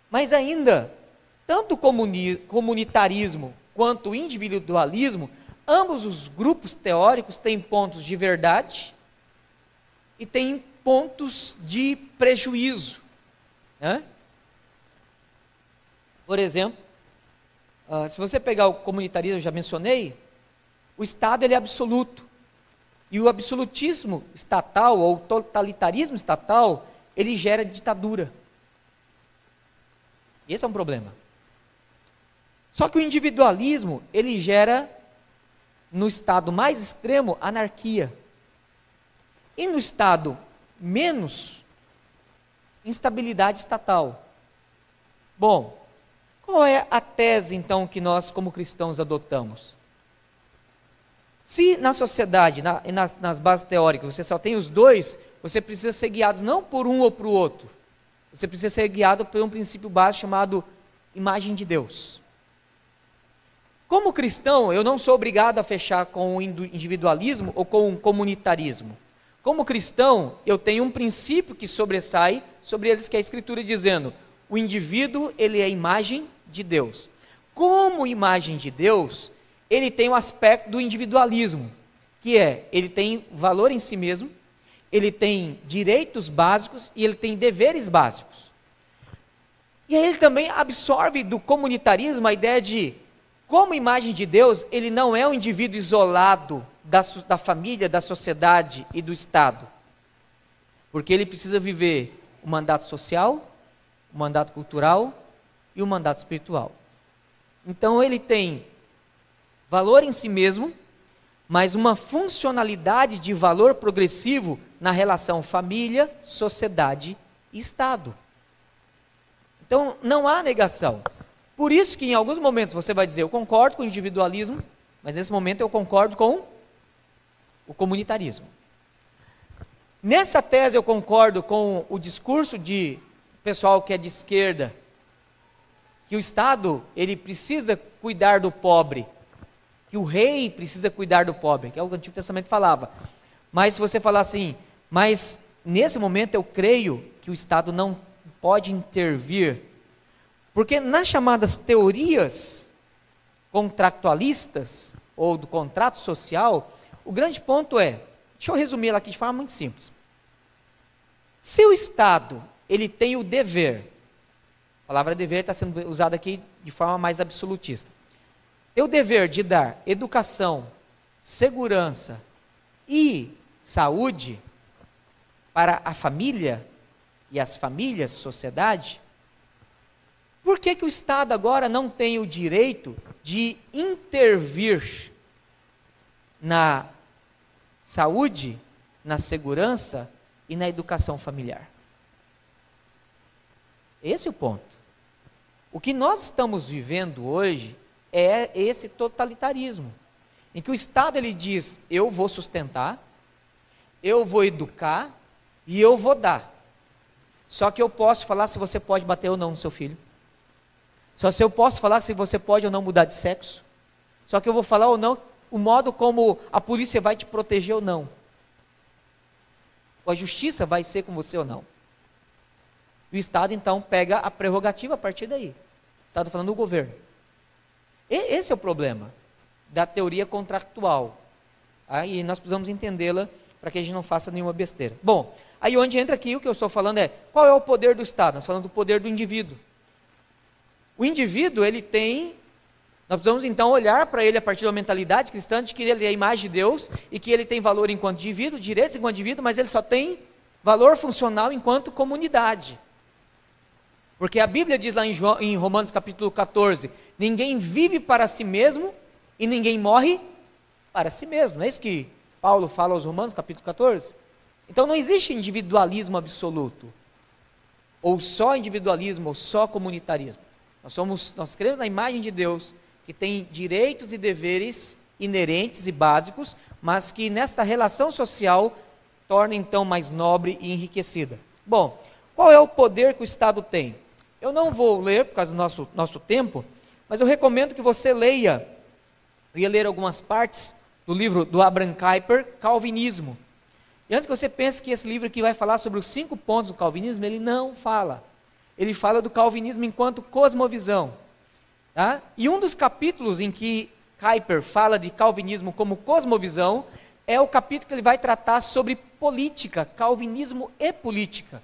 Mas ainda, tanto o comunitarismo quanto o individualismo, ambos os grupos teóricos têm pontos de verdade e têm pontos de prejuízo. Né? Por exemplo, se você pegar o comunitarismo, eu já mencionei, o Estado ele é absoluto. E o absolutismo estatal, ou totalitarismo estatal, ele gera ditadura. Esse é um problema. Só que o individualismo, ele gera, no estado mais extremo, anarquia. E no estado menos, instabilidade estatal. Bom, qual é a tese, então, que nós, como cristãos, adotamos? Se na sociedade, nas bases teóricas, você só tem os dois, você precisa ser guiado não por um ou por outro. Você precisa ser guiado por um princípio básico chamado imagem de Deus. Como cristão, eu não sou obrigado a fechar com o individualismo ou com o comunitarismo. Como cristão, eu tenho um princípio que sobressai sobre eles, que é a Escritura dizendo, o indivíduo, ele é a imagem de Deus. como imagem de Deus, ele tem o aspecto do individualismo, que é, ele tem valor em si mesmo, ele tem direitos básicos e ele tem deveres básicos. E aí ele também absorve do comunitarismo a ideia de, como imagem de Deus, ele não é um indivíduo isolado da família, da sociedade e do Estado. Porque ele precisa viver o mandato social, o mandato cultural e o mandato espiritual. Então ele tem valor em si mesmo, mas uma funcionalidade de valor progressivo na relação família, sociedade e Estado. Então não há negação. Por isso que em alguns momentos você vai dizer, eu concordo com o individualismo, mas nesse momento eu concordo com o comunitarismo. Nessa tese eu concordo com o discurso de pessoal que é de esquerda, que o Estado, ele precisa cuidar do pobre, que o rei precisa cuidar do pobre, que é o que o Antigo Testamento falava. Mas se você falar assim, mas nesse momento eu creio que o Estado não pode intervir, porque nas chamadas teorias contractualistas, ou do contrato social, o grande ponto é, deixa eu resumir ela aqui de forma muito simples. Se o Estado, ele tem o dever, a palavra dever está sendo usada aqui de forma mais absolutista, tem o dever de dar educação, segurança e saúde para a família e as famílias, sociedade, por que o Estado agora não tem o direito de intervir na saúde, na segurança e na educação familiar? Esse é o ponto. O que nós estamos vivendo hoje é esse totalitarismo, em que o Estado ele diz, eu vou sustentar, eu vou educar e eu vou dar. Só que eu posso falar se você pode bater ou não no seu filho. Só se eu posso falar se você pode ou não mudar de sexo. Só que eu vou falar ou não o modo como a polícia vai te proteger ou não. Ou a justiça vai ser com você ou não. E o Estado então pega a prerrogativa a partir daí. O Estado falando do governo. Esse é o problema da teoria contractual. Aí nós precisamos entendê-la para que a gente não faça nenhuma besteira. Bom, aí onde entra aqui, o que eu estou falando é, qual é o poder do Estado? Nós falamos do poder do indivíduo. O indivíduo, ele tem, nós precisamos então olhar para ele a partir da mentalidade cristã, de que ele é a imagem de Deus, e que ele tem valor enquanto indivíduo, direitos enquanto indivíduo, mas ele só tem valor funcional enquanto comunidade. Porque a Bíblia diz lá em Romanos capítulo 14, ninguém vive para si mesmo e ninguém morre para si mesmo. Não é isso que Paulo fala aos Romanos capítulo 14? Então não existe individualismo absoluto, ou só individualismo, ou só comunitarismo. Nós cremos na imagem de Deus, que tem direitos e deveres inerentes e básicos, mas que nesta relação social torna então mais nobre e enriquecida. Bom, qual é o poder que o Estado tem? Eu não vou ler, por causa do nosso tempo, mas eu recomendo que você leia, eu ia ler algumas partes do livro do Abraham Kuyper, Calvinismo. E antes que você pense que esse livro aqui vai falar sobre os 5 pontos do calvinismo, ele não fala. Ele fala do calvinismo enquanto cosmovisão. Tá? E um dos capítulos em que Kuyper fala de calvinismo como cosmovisão, é o capítulo que ele vai tratar sobre política, calvinismo e política.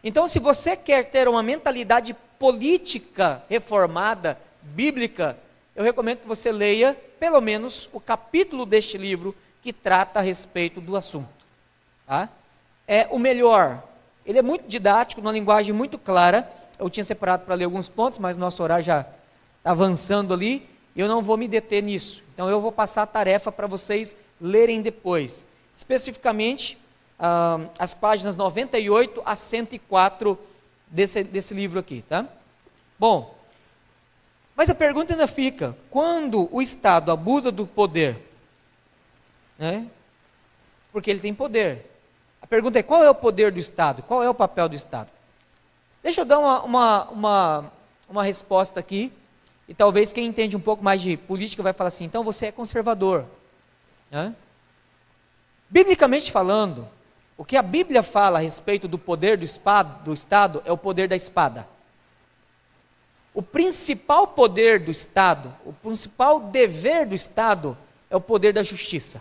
Então, se você quer ter uma mentalidade política reformada, bíblica, eu recomendo que você leia, pelo menos, o capítulo deste livro que trata a respeito do assunto. Tá? É o melhor. Ele é muito didático, numa linguagem muito clara. Eu tinha separado para ler alguns pontos, mas nosso horário já está avançando ali. Eu não vou me deter nisso. Então, eu vou passar a tarefa para vocês lerem depois. Especificamente, as páginas 98 a 104 desse livro aqui, tá? Bom, mas a pergunta ainda fica, quando o Estado abusa do poder, né? Porque ele tem poder. A pergunta é, qual é o poder do Estado? Qual é o papel do Estado? Deixa eu dar uma resposta aqui, e talvez quem entende um pouco mais de política vai falar assim, então você é conservador, né? Biblicamente falando, o que a Bíblia fala a respeito do poder do Estado é o poder da espada. o principal poder do Estado, o principal dever do Estado é o poder da justiça.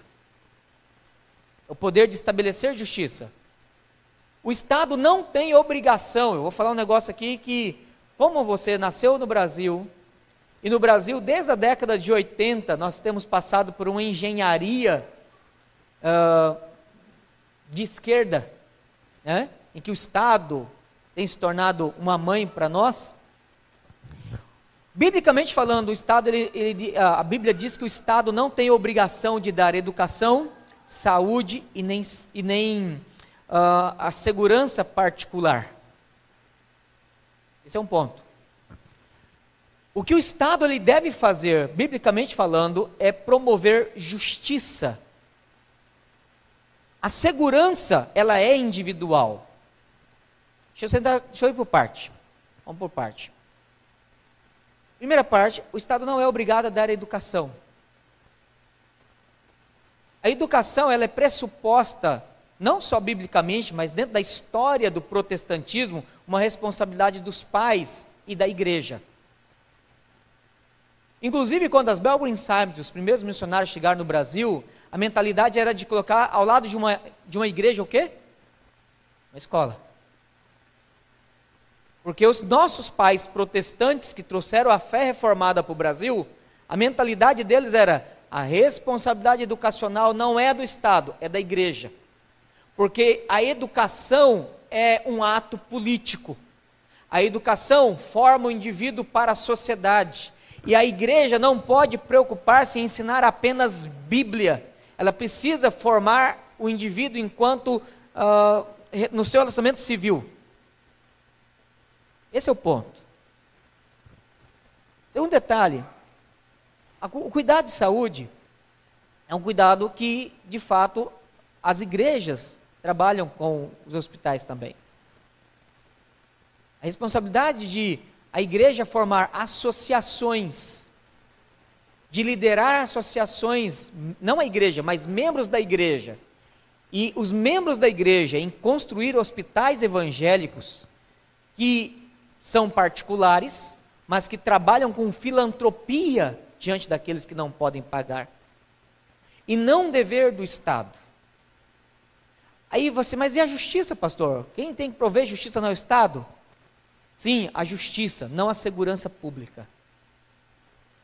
É o poder de estabelecer justiça. O Estado não tem obrigação, eu vou falar um negócio aqui que, como você nasceu no Brasil, e no Brasil, desde a década de 80, nós temos passado por uma engenharia de esquerda, né? Em que o Estado tem se tornado uma mãe para nós. Biblicamente falando, o Estado, a Bíblia diz que o Estado não tem obrigação de dar educação, saúde e nem a segurança particular. Esse é um ponto. O que o Estado ele deve fazer, biblicamente falando, é promover justiça. A segurança, ela é individual. Deixa eu ir por parte. Vamos por parte. Primeira parte, o Estado não é obrigado a dar educação. A educação, ela é pressuposta, não só biblicamente, mas dentro da história do protestantismo, uma responsabilidade dos pais e da igreja. Inclusive, quando as Belgrade Science, os primeiros missionários chegaram no Brasil, a mentalidade era de colocar ao lado de uma igreja o quê? Uma escola. Porque os nossos pais protestantes que trouxeram a fé reformada para o Brasil, a mentalidade deles era: a responsabilidade educacional não é do Estado, é da igreja. Porque a educação é um ato político. A educação forma o indivíduo para a sociedade. E a igreja não pode preocupar-se em ensinar apenas Bíblia. Ela precisa formar o indivíduo enquanto no seu relacionamento civil. Esse é o ponto. Segundo detalhe, o cuidado de saúde é um cuidado que, de fato, as igrejas trabalham com os hospitais também. A responsabilidade de a igreja formar associações, de liderar associações, não a igreja, mas membros da igreja, e os membros da igreja em construir hospitais evangélicos, que são particulares, mas que trabalham com filantropia diante daqueles que não podem pagar, e não dever do Estado. Aí você, mas e a justiça, pastor? Quem tem que prover justiça não é o Estado? Sim, a justiça, não a segurança pública.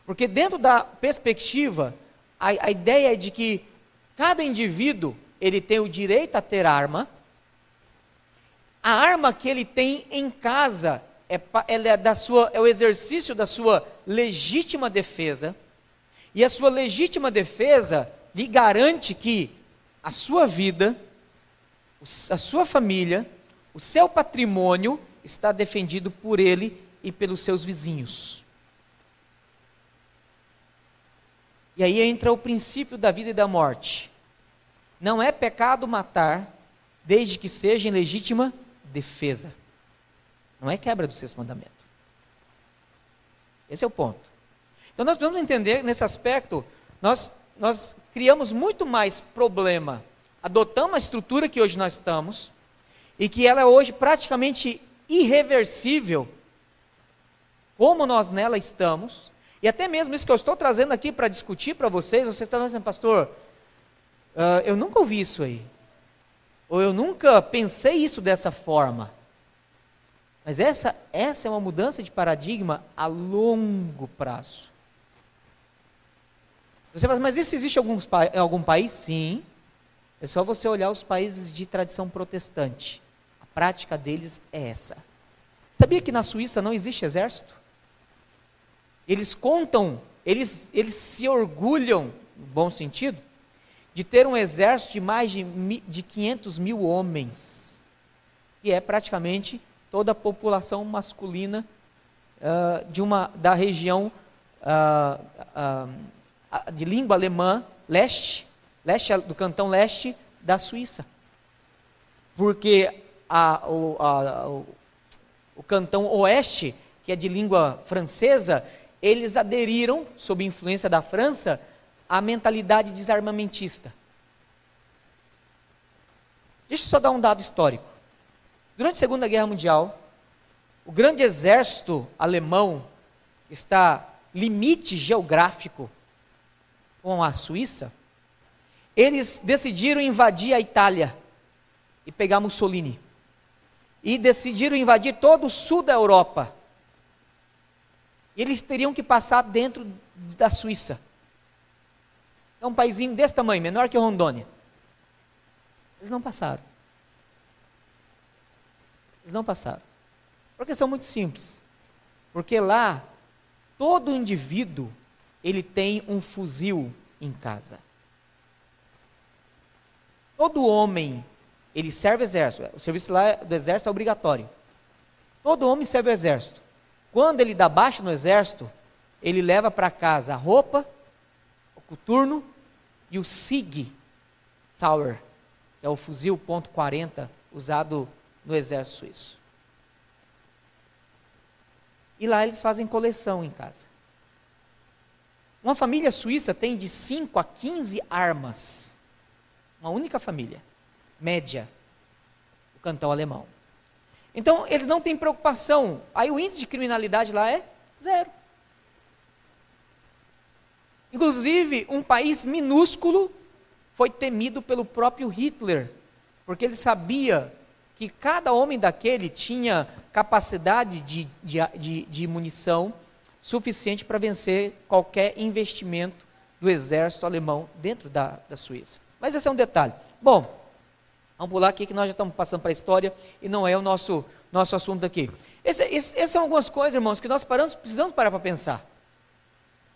Porque dentro da perspectiva, a ideia é de que cada indivíduo, ele tem o direito a ter arma. A arma que ele tem em casa é o exercício da sua legítima defesa. E a sua legítima defesa lhe garante que a sua vida, a sua família, o seu patrimônio está defendido por ele e pelos seus vizinhos. E aí entra o princípio da vida e da morte. Não é pecado matar, desde que seja em legítima defesa. Não é quebra do sexto mandamento. Esse é o ponto. Então nós precisamos entender, nesse aspecto, nós criamos muito mais problema, adotamos a estrutura que hoje nós estamos, e que ela é hoje praticamente irreversível, como nós nela estamos, e até mesmo isso que eu estou trazendo aqui para discutir para vocês estão dizendo, pastor, eu nunca ouvi isso aí, ou eu nunca pensei isso dessa forma. Mas essa é uma mudança de paradigma a longo prazo. Você fala, mas isso existe em algum país? Sim. É só você olhar os países de tradição protestante. A prática deles é essa. Sabia que na Suíça não existe exército? Eles contam, eles se orgulham, no bom sentido, de ter um exército de mais de 500 mil homens. E é praticamente toda a população masculina da região de língua alemã, leste do cantão leste da Suíça. Porque o cantão oeste, que é de língua francesa, eles aderiram, sob influência da França, à mentalidade desarmamentista. Deixa eu só dar um dado histórico. Durante a Segunda Guerra Mundial, o grande exército alemão está limite geográfico com a Suíça, eles decidiram invadir a Itália e pegar Mussolini. E decidiram invadir todo o sul da Europa. E eles teriam que passar dentro da Suíça. É um paizinho desse tamanho, menor que Rondônia. Eles não passaram. Eles não passaram. Por questão muito simples. Porque lá, todo indivíduo, ele tem um fuzil em casa. Todo homem, ele serve o exército. O serviço lá do exército é obrigatório. Todo homem serve o exército. Quando ele dá baixa no exército, ele leva para casa a roupa, o coturno e o SIG Sauer, que é o fuzil .40 usado no exército suíço. E lá eles fazem coleção em casa. Uma família suíça tem de 5 a 15 armas. Uma única família, média, do cantão alemão. Então, eles não têm preocupação. Aí o índice de criminalidade lá é 0. Inclusive, um país minúsculo foi temido pelo próprio Hitler, porque ele sabia que cada homem daquele tinha capacidade de munição suficiente para vencer qualquer investimento do exército alemão dentro da Suíça. Mas esse é um detalhe. Bom, vamos pular aqui que nós já estamos passando para a história e não é o nosso assunto aqui. Essas são algumas coisas, irmãos, que nós precisamos parar para pensar.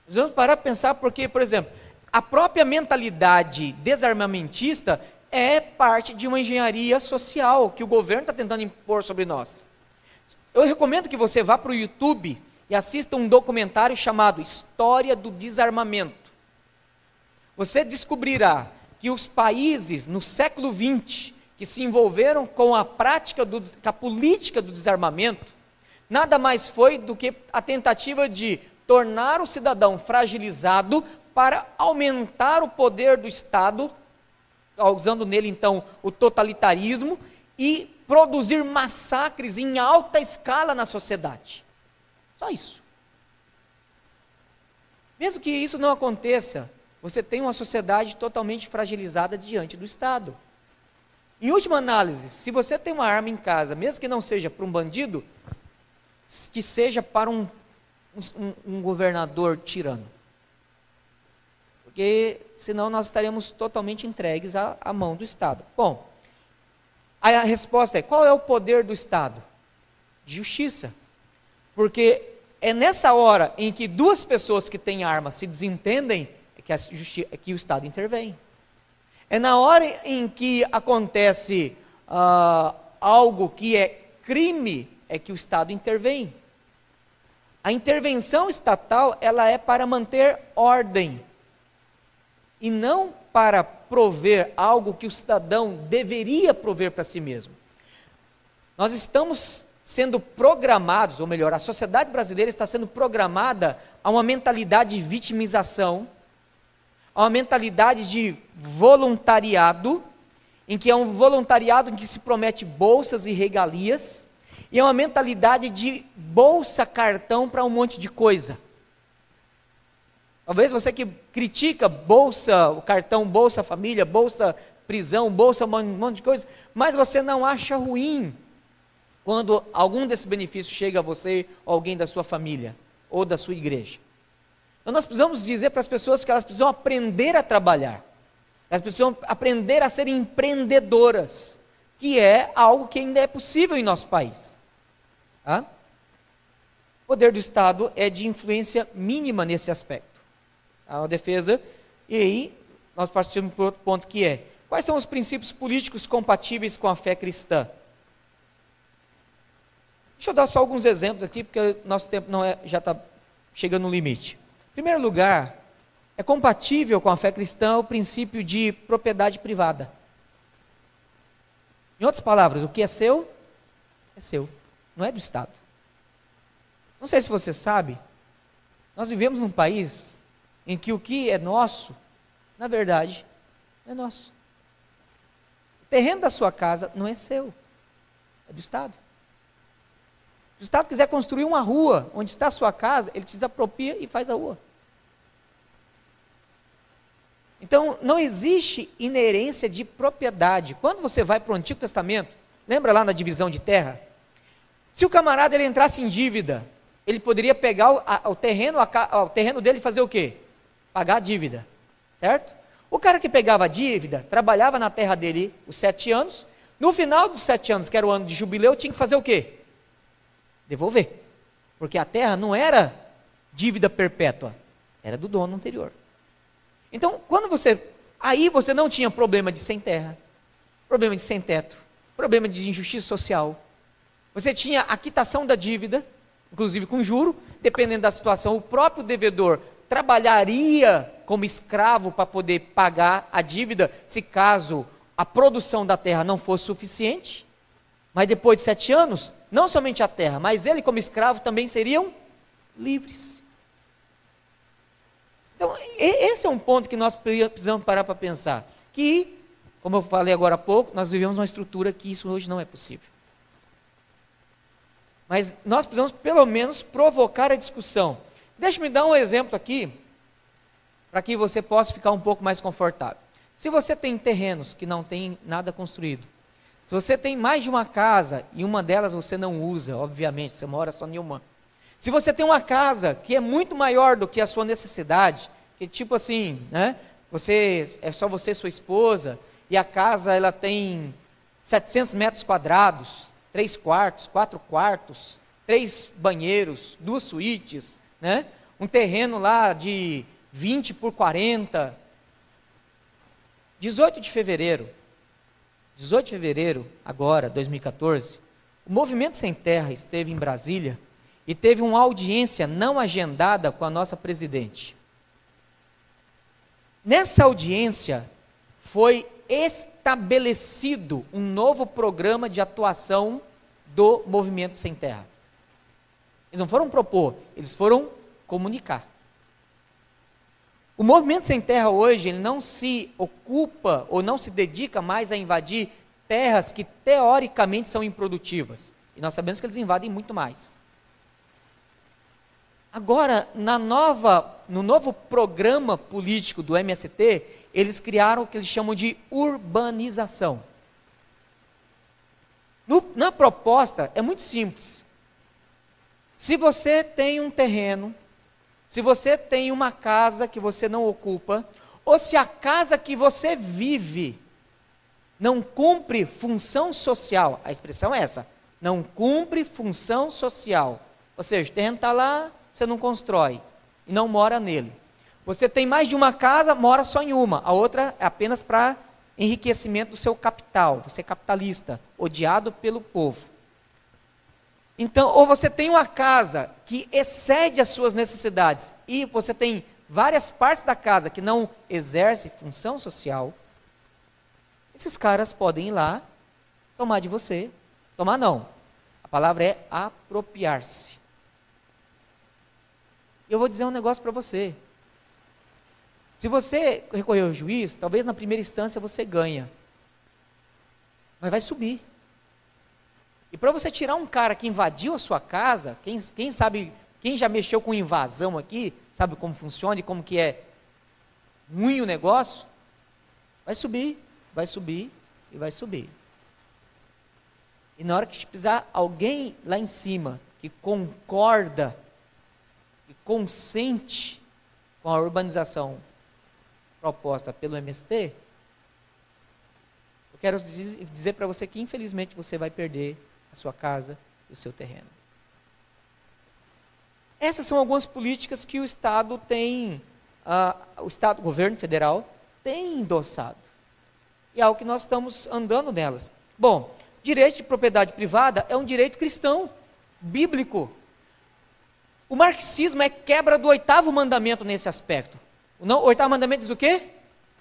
Precisamos parar para pensar porque, por exemplo, a própria mentalidade desarmamentista é parte de uma engenharia social que o governo está tentando impor sobre nós. Eu recomendo que você vá para o YouTube e assista um documentário chamado História do Desarmamento. Você descobrirá que os países no século XX que se envolveram com a prática, com a política do desarmamento, nada mais foi do que a tentativa de tornar o cidadão fragilizado para aumentar o poder do Estado, usando nele então o totalitarismo, e produzir massacres em alta escala na sociedade. Só isso. Mesmo que isso não aconteça, você tem uma sociedade totalmente fragilizada diante do Estado. Em última análise, se você tem uma arma em casa, mesmo que não seja para um bandido, que seja para um governador tirano. Porque senão nós estaremos totalmente entregues à mão do Estado. Bom, a resposta é, qual é o poder do Estado? De justiça. Porque é nessa hora em que duas pessoas que têm arma se desentendem, que o Estado intervém. É na hora em que acontece algo que é crime, é que o Estado intervém. A intervenção estatal, ela é para manter ordem, e não para prover algo que o cidadão deveria prover para si mesmo. Nós estamos sendo programados, ou melhor, a sociedade brasileira está sendo programada a uma mentalidade de vitimização, a uma mentalidade de voluntariado, em que é um voluntariado em que se promete bolsas e regalias, e é uma mentalidade de bolsa cartão para um monte de coisa. Talvez você que critica bolsa, o cartão bolsa família, bolsa prisão, bolsa um monte de coisa, mas você não acha ruim quando algum desses benefícios chega a você ou alguém da sua família ou da sua igreja. Então nós precisamos dizer para as pessoas que elas precisam aprender a trabalhar, elas precisam aprender a ser empreendedoras, que é algo que ainda é possível em nosso país. Tá? O poder do Estado é de influência mínima nesse aspecto. A defesa, e aí nós partimos para outro ponto que é, quais são os princípios políticos compatíveis com a fé cristã? Deixa eu dar só alguns exemplos aqui, porque nosso tempo já está chegando no limite. Em primeiro lugar, é compatível com a fé cristã o princípio de propriedade privada. Em outras palavras, o que é seu, não é do Estado. Não sei se você sabe, nós vivemos num país em que o que é nosso, na verdade, não é nosso. O terreno da sua casa não é seu, é do Estado. Se o Estado quiser construir uma rua onde está a sua casa, ele te desapropria e faz a rua. Então, não existe inerência de propriedade. Quando você vai para o Antigo Testamento, lembra lá na divisão de terra? Se o camarada ele entrasse em dívida, ele poderia pegar o terreno dele e fazer o quê? Pagar a dívida, certo? O cara que pegava a dívida, trabalhava na terra dele os 7 anos, no final dos 7 anos, que era o ano de jubileu, tinha que fazer o quê? Devolver. Porque a terra não era dívida perpétua, era do dono anterior. Então, aí você não tinha problema de sem terra, problema de sem teto, problema de injustiça social. Você tinha a quitação da dívida, inclusive com juro, dependendo da situação, o próprio devedor trabalharia como escravo para poder pagar a dívida, se caso a produção da terra não fosse suficiente. Mas depois de 7 anos, não somente a terra, mas ele como escravo também seriam livres. Então, esse é um ponto que nós precisamos parar para pensar. Que, como eu falei agora há pouco, nós vivemos uma estrutura que isso hoje não é possível. Mas nós precisamos, pelo menos, provocar a discussão. Deixe-me dar um exemplo aqui, para que você possa ficar um pouco mais confortável. Se você tem terrenos que não tem nada construído, se você tem mais de uma casa e uma delas você não usa, obviamente, você mora só em uma. Se você tem uma casa que é muito maior do que a sua necessidade, que tipo assim, né? É só você e sua esposa, e a casa ela tem 700 metros quadrados, 3 quartos, 4 quartos, 3 banheiros, 2 suítes, né? Um terreno lá de 20 por 40. 18 de fevereiro, agora, 2014, o Movimento Sem Terra esteve em Brasília e teve uma audiência não agendada com a nossa presidente. Nessa audiência, foi estabelecido um novo programa de atuação do Movimento Sem Terra. Eles não foram propor, eles foram comunicar. O Movimento Sem Terra hoje, ele não se ocupa ou não se dedica mais a invadir terras que teoricamente são improdutivas. E nós sabemos que eles invadem muito mais. Agora, no novo programa político do MST, eles criaram o que eles chamam de urbanização. Na proposta, é muito simples. Se você tem um terreno, se você tem uma casa que você não ocupa, ou se a casa que você vive não cumpre função social, a expressão é essa, não cumpre função social, ou seja, o terreno está lá, você não constrói e não mora nele. Você tem mais de uma casa, mora só em uma, a outra é apenas para enriquecimento do seu capital, você é capitalista, odiado pelo povo. Então, ou você tem uma casa que excede as suas necessidades e você tem várias partes da casa que não exerce função social, esses caras podem ir lá, tomar de você, tomar não, a palavra é apropriar-se. Eu vou dizer um negócio para você. Se você recorrer ao juiz, talvez na primeira instância você ganha, mas vai subir. E para você tirar um cara que invadiu a sua casa, quem sabe, quem já mexeu com invasão aqui, sabe como funciona e como que é ruim o negócio, vai subir e vai subir. E na hora que precisar alguém lá em cima que concorda e consente com a urbanização proposta pelo MST, eu quero dizer para você que infelizmente você vai perder a sua casa e o seu terreno. Essas são algumas políticas que o Estado tem, o governo federal tem endossado. E é algo que nós estamos andando nelas. Bom, direito de propriedade privada é um direito cristão, bíblico. O marxismo é quebra do 8º mandamento nesse aspecto. O 8º mandamento diz o quê?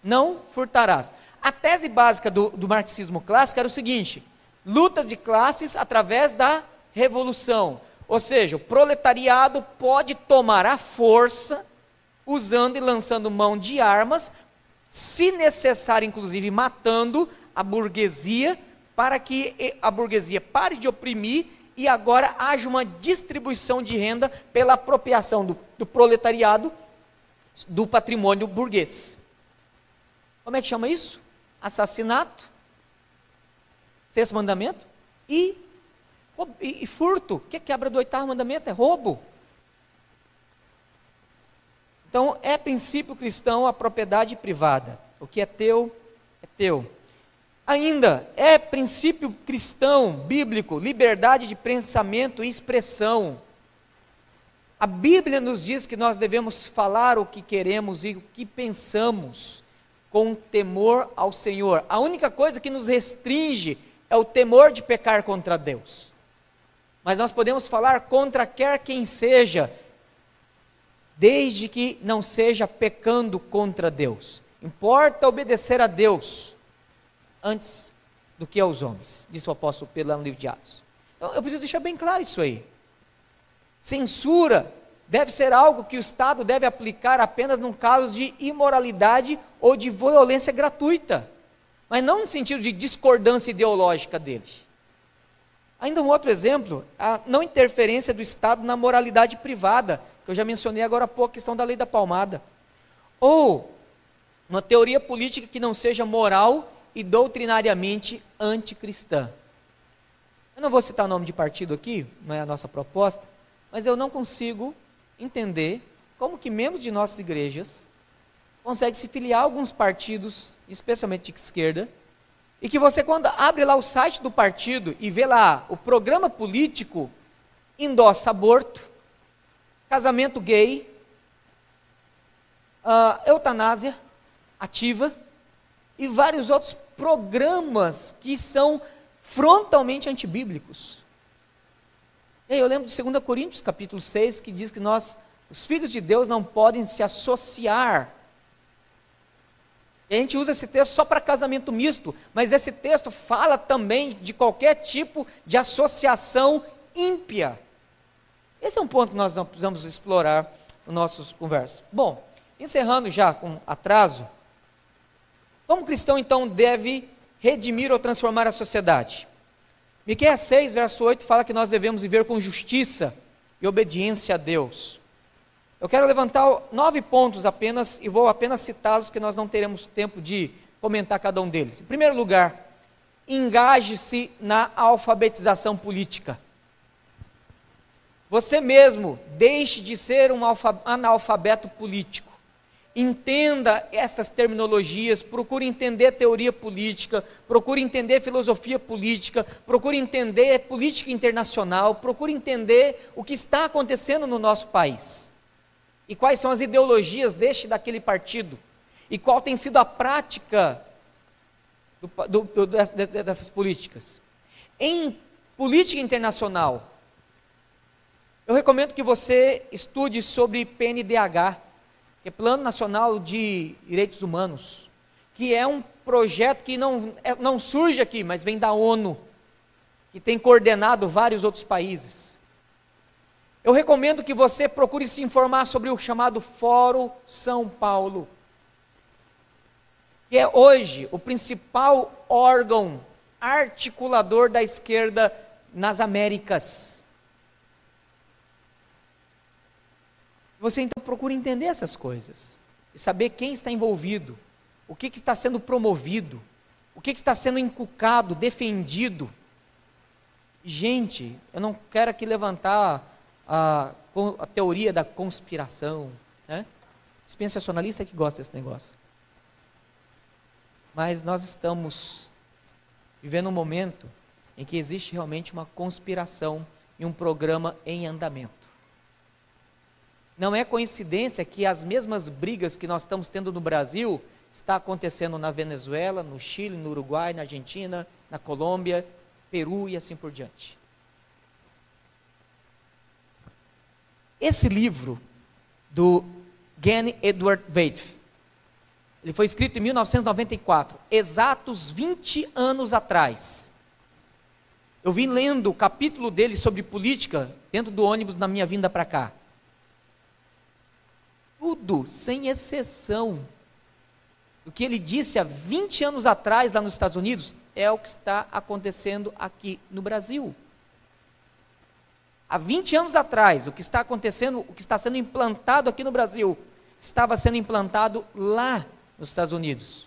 Não furtarás. A tese básica do marxismo clássico era o seguinte: lutas de classes através da revolução. Ou seja, o proletariado pode tomar a força, usando e lançando mão de armas, se necessário, inclusive matando a burguesia, para que a burguesia pare de oprimir e agora haja uma distribuição de renda pela apropriação do proletariado do patrimônio burguês. Como é que chama isso? Assassinato, sexto mandamento, e furto. O que é quebra do oitavo mandamento? É roubo. Então, é princípio cristão a propriedade privada. O que é teu, é teu. Ainda, é princípio cristão, bíblico, liberdade de pensamento e expressão. A Bíblia nos diz que nós devemos falar o que queremos e o que pensamos, com temor ao Senhor. A única coisa que nos restringe é o temor de pecar contra Deus. Mas nós podemos falar contra quer quem seja, desde que não seja pecando contra Deus. Importa obedecer a Deus antes do que aos homens, disse o apóstolo Pedro lá no livro de Atos. Então, eu preciso deixar bem claro isso aí. Censura deve ser algo que o Estado deve aplicar apenas num caso de imoralidade ou de violência gratuita, mas não no sentido de discordância ideológica dele. Ainda um outro exemplo, a não interferência do Estado na moralidade privada, que eu já mencionei agora há pouco, a questão da lei da palmada. Ou uma teoria política que não seja moral e doutrinariamente anticristã. Eu não vou citar nome de partido aqui, não é a nossa proposta, mas eu não consigo entender como que membros de nossas igrejas conseguem se filiar a alguns partidos, especialmente de esquerda, e que você, quando abre lá o site do partido e vê lá o programa político, endossa aborto, casamento gay, eutanásia ativa e vários outros programas que são frontalmente antibíblicos. E aí eu lembro de 2 Coríntios capítulo 6, que diz que nós, os filhos de Deus, não podem se associar. E a gente usa esse texto só para casamento misto, mas esse texto fala também de qualquer tipo de associação ímpia. Esse é um ponto que nós não precisamos explorar nas nossas conversas. Bom, encerrando já com atraso, como o cristão então deve redimir ou transformar a sociedade? Miqueias 6, verso 8, fala que nós devemos viver com justiça e obediência a Deus. Eu quero levantar 9 pontos apenas, e vou apenas citá-los, porque nós não teremos tempo de comentar cada um deles. Em primeiro lugar, engaje-se na alfabetização política. Você mesmo deixe de ser um analfabeto político. Entenda essas terminologias, procure entender teoria política, procure entender filosofia política, procure entender política internacional, procure entender o que está acontecendo no nosso país. E quais são as ideologias daquele partido. E qual tem sido a prática dessas políticas. Em política internacional, eu recomendo que você estude sobre PNDH, que é Plano Nacional de Direitos Humanos, que é um projeto que não surge aqui, mas vem da ONU, que tem coordenado vários outros países. Eu recomendo que você procure se informar sobre o chamado Fórum São Paulo, que é hoje o principal órgão articulador da esquerda nas Américas. Você então procura entender essas coisas, e saber quem está envolvido, o que está sendo promovido, o que está sendo inculcado, defendido. Gente, eu não quero aqui levantar a teoria da conspiração, né? Dispensacionalista é que gosta desse negócio. Mas nós estamos vivendo um momento em que existe realmente uma conspiração e um programa em andamento. Não é coincidência que as mesmas brigas que nós estamos tendo no Brasil está acontecendo na Venezuela, no Chile, no Uruguai, na Argentina, na Colômbia, Peru e assim por diante. Esse livro do Gen Edward Waite, ele foi escrito em 1994, exatos 20 anos atrás. Eu vim lendo o capítulo dele sobre política dentro do ônibus na minha vinda para cá. Tudo, sem exceção, o que ele disse há 20 anos atrás lá nos Estados Unidos, é o que está acontecendo aqui no Brasil. há 20 anos atrás, o que está acontecendo, o que está sendo implantado aqui no Brasil, estava sendo implantado lá nos Estados Unidos.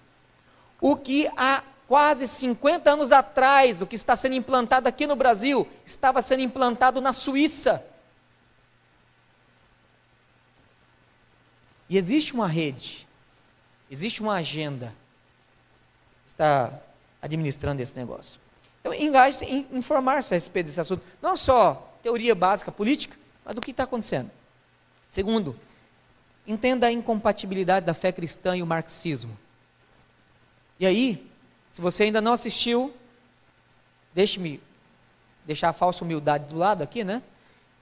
O que há quase 50 anos atrás, do que está sendo implantado aqui no Brasil, estava sendo implantado na Suíça. E existe uma rede, existe uma agenda que está administrando esse negócio. Então, engaje-se em informar-se a respeito desse assunto. Não só teoria básica política, mas do que está acontecendo. Segundo, entenda a incompatibilidade da fé cristã e o marxismo. E aí, se você ainda não assistiu, deixe-me deixar a falsa humildade do lado aqui, né?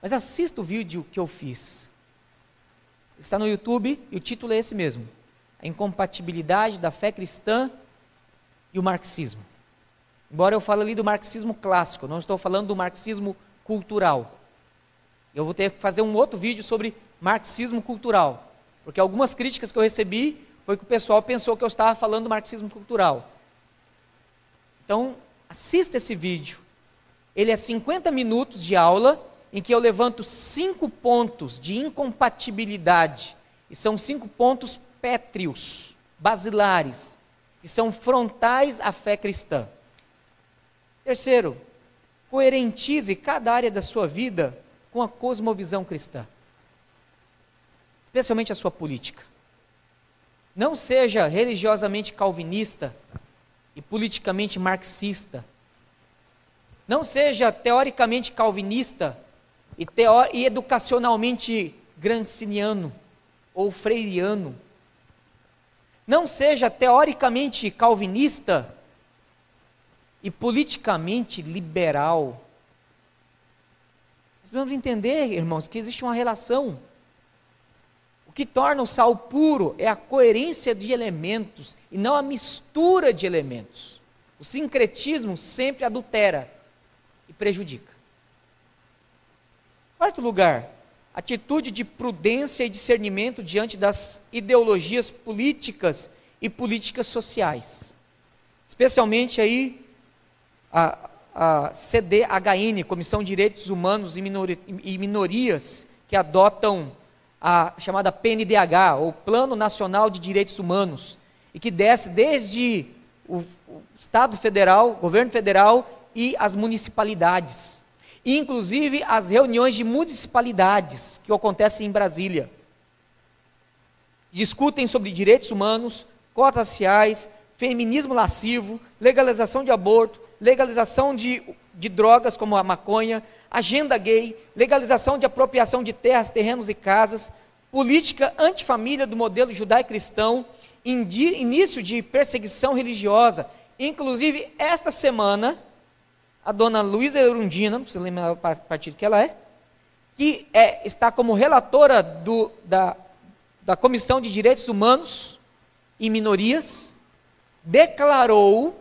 Mas assista o vídeo que eu fiz. Está no YouTube e o título é esse mesmo. A incompatibilidade da fé cristã e o marxismo. Embora eu fale ali do marxismo clássico, não estou falando do marxismo cultural. Eu vou ter que fazer um outro vídeo sobre marxismo cultural, porque algumas críticas que eu recebi foi que o pessoal pensou que eu estava falando do marxismo cultural. Então, assista esse vídeo. Ele é 50 minutos de aula, em que eu levanto 5 pontos de incompatibilidade, e são 5 pontos pétreos, basilares, que são frontais à fé cristã. Terceiro, coerentize cada área da sua vida com a cosmovisão cristã, especialmente a sua política. Não seja religiosamente calvinista e politicamente marxista. Não seja teoricamente calvinista e educacionalmente gramsciano ou freiriano. Não seja teoricamente calvinista e politicamente liberal. Nós precisamos entender, irmãos, que existe uma relação. O que torna o sal puro é a coerência de elementos e não a mistura de elementos. O sincretismo sempre adultera e prejudica. Quarto lugar, atitude de prudência e discernimento diante das ideologias políticas e políticas sociais. Especialmente aí a CDHN, Comissão de Direitos Humanos e Minorias, que adotam a chamada PNDH, ou Plano Nacional de Direitos Humanos, e que desce desde o Estado Federal, Governo Federal e as municipalidades. E, inclusive, as reuniões de municipalidades que acontecem em Brasília. Discutem sobre direitos humanos, cotas raciais, feminismo lascivo, legalização de aborto, legalização de drogas como a maconha, agenda gay, legalização de apropriação de terras, terrenos e casas, política antifamília do modelo judaico-cristão, início de perseguição religiosa. Inclusive, esta semana, a dona Luísa Erundina, não precisa lembrar o partido que ela é, que está como relatora da Comissão de Direitos Humanos e Minorias, declarou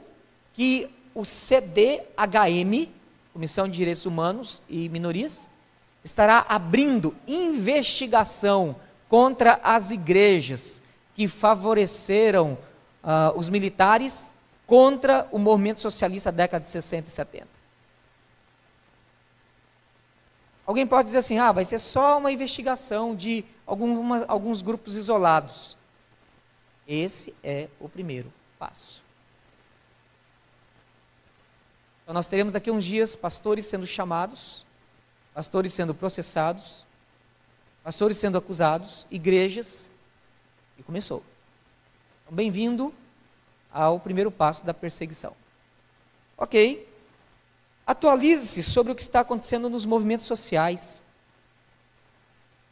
que o CDHM, Comissão de Direitos Humanos e Minorias, estará abrindo investigação contra as igrejas que favoreceram os militares contra o movimento socialista da década de 60 e 70. Alguém pode dizer assim, vai ser só uma investigação de alguns grupos isolados. Esse é o primeiro passo. Então nós teremos daqui a uns dias pastores sendo chamados, pastores sendo processados, pastores sendo acusados, igrejas, e começou. Então, bem-vindo ao primeiro passo da perseguição. Ok. Atualize-se sobre o que está acontecendo nos movimentos sociais.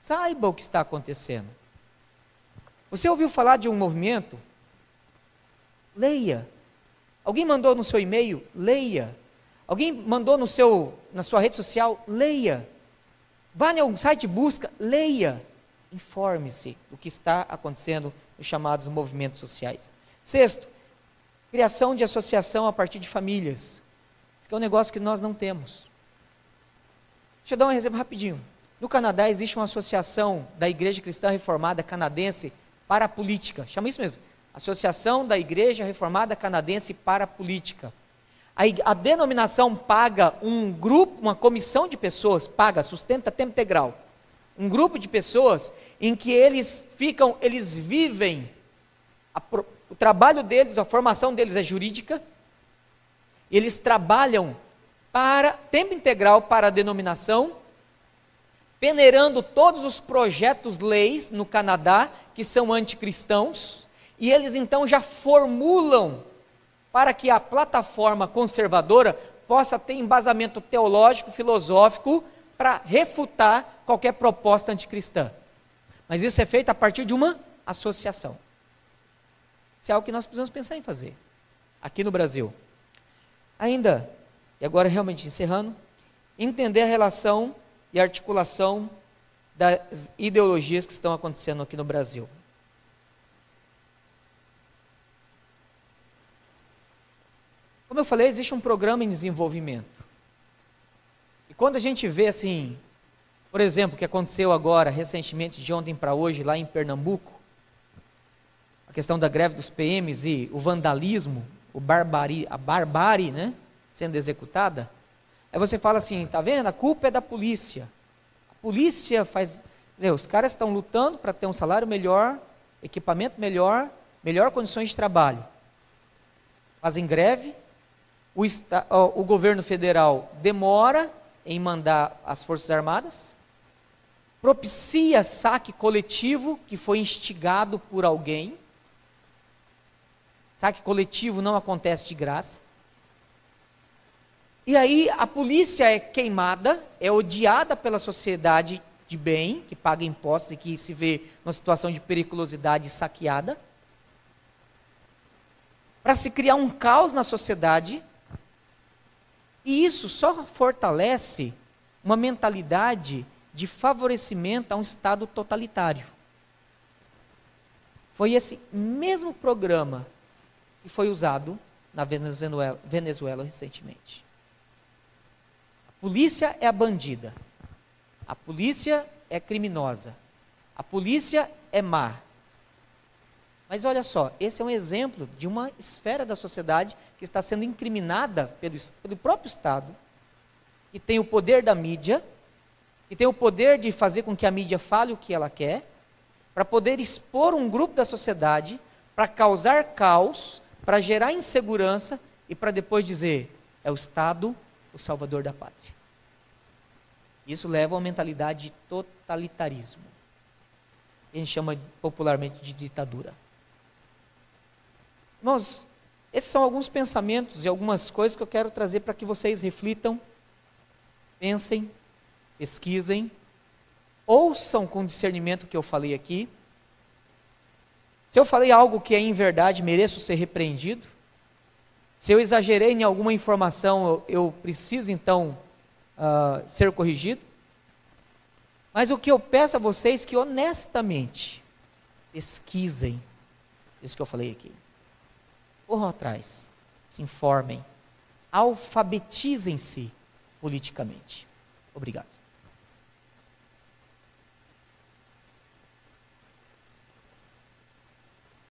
Saiba o que está acontecendo. Você ouviu falar de um movimento? Leia. Alguém mandou no seu e-mail? Leia. Alguém mandou na sua rede social? Leia. Vá em algum site, busca, leia. Informe-se do que está acontecendo nos chamados movimentos sociais. Sexto, criação de associação a partir de famílias. Isso é um negócio que nós não temos. Deixa eu dar um exemplo rapidinho. No Canadá existe uma associação da Igreja Cristã Reformada Canadense para a Política. Chama isso mesmo. Associação da Igreja Reformada Canadense para a Política. A denominação paga um grupo, uma comissão de pessoas, paga, sustenta tempo integral. Um grupo de pessoas em que eles vivem, o trabalho deles, a formação deles é jurídica, eles trabalham para tempo integral para a denominação, peneirando todos os projetos leis no Canadá que são anticristãos, e eles então já formulam para que a plataforma conservadora possa ter embasamento teológico, filosófico, para refutar qualquer proposta anticristã. Mas isso é feito a partir de uma associação. Isso é algo que nós precisamos pensar em fazer, aqui no Brasil. Ainda, e agora realmente encerrando, entender a relação e articulação das ideologias que estão acontecendo aqui no Brasil. Como eu falei, existe um programa em desenvolvimento. E quando a gente vê assim, por exemplo, o que aconteceu agora, recentemente, de ontem para hoje, lá em Pernambuco, a questão da greve dos PMs e o vandalismo, a barbárie, né, sendo executada, aí você fala assim, tá vendo? A culpa é da polícia. A polícia faz... Quer dizer, os caras estão lutando para ter um salário melhor, equipamento melhor, melhor condições de trabalho. Fazem greve, o governo federal demora em mandar as Forças Armadas, propicia saque coletivo que foi instigado por alguém. Saque coletivo não acontece de graça. E aí a polícia é queimada, é odiada pela sociedade de bem, que paga impostos e que se vê numa situação de periculosidade saqueada, para se criar um caos na sociedade. E isso só fortalece uma mentalidade de favorecimento a um Estado totalitário. Foi esse mesmo programa que foi usado na Venezuela recentemente. A polícia é a bandida. A polícia é criminosa. A polícia é má. Mas olha só, esse é um exemplo de uma esfera da sociedade que está sendo incriminada pelo próprio Estado, que tem o poder da mídia, que tem o poder de fazer com que a mídia fale o que ela quer, para poder expor um grupo da sociedade, para causar caos, para gerar insegurança e para depois dizer, é o Estado o salvador da pátria. Isso leva a uma mentalidade de totalitarismo. A gente chama popularmente de ditadura. Irmãos, esses são alguns pensamentos e algumas coisas que eu quero trazer para que vocês reflitam, pensem, pesquisem, ouçam com discernimento o que eu falei aqui. Se eu falei algo que é em verdade, mereço ser repreendido. Se eu exagerei em alguma informação, eu preciso então ser corrigido. Mas o que eu peço a vocês é que honestamente pesquisem isso que eu falei aqui. Corram atrás, se informem, alfabetizem-se politicamente. Obrigado.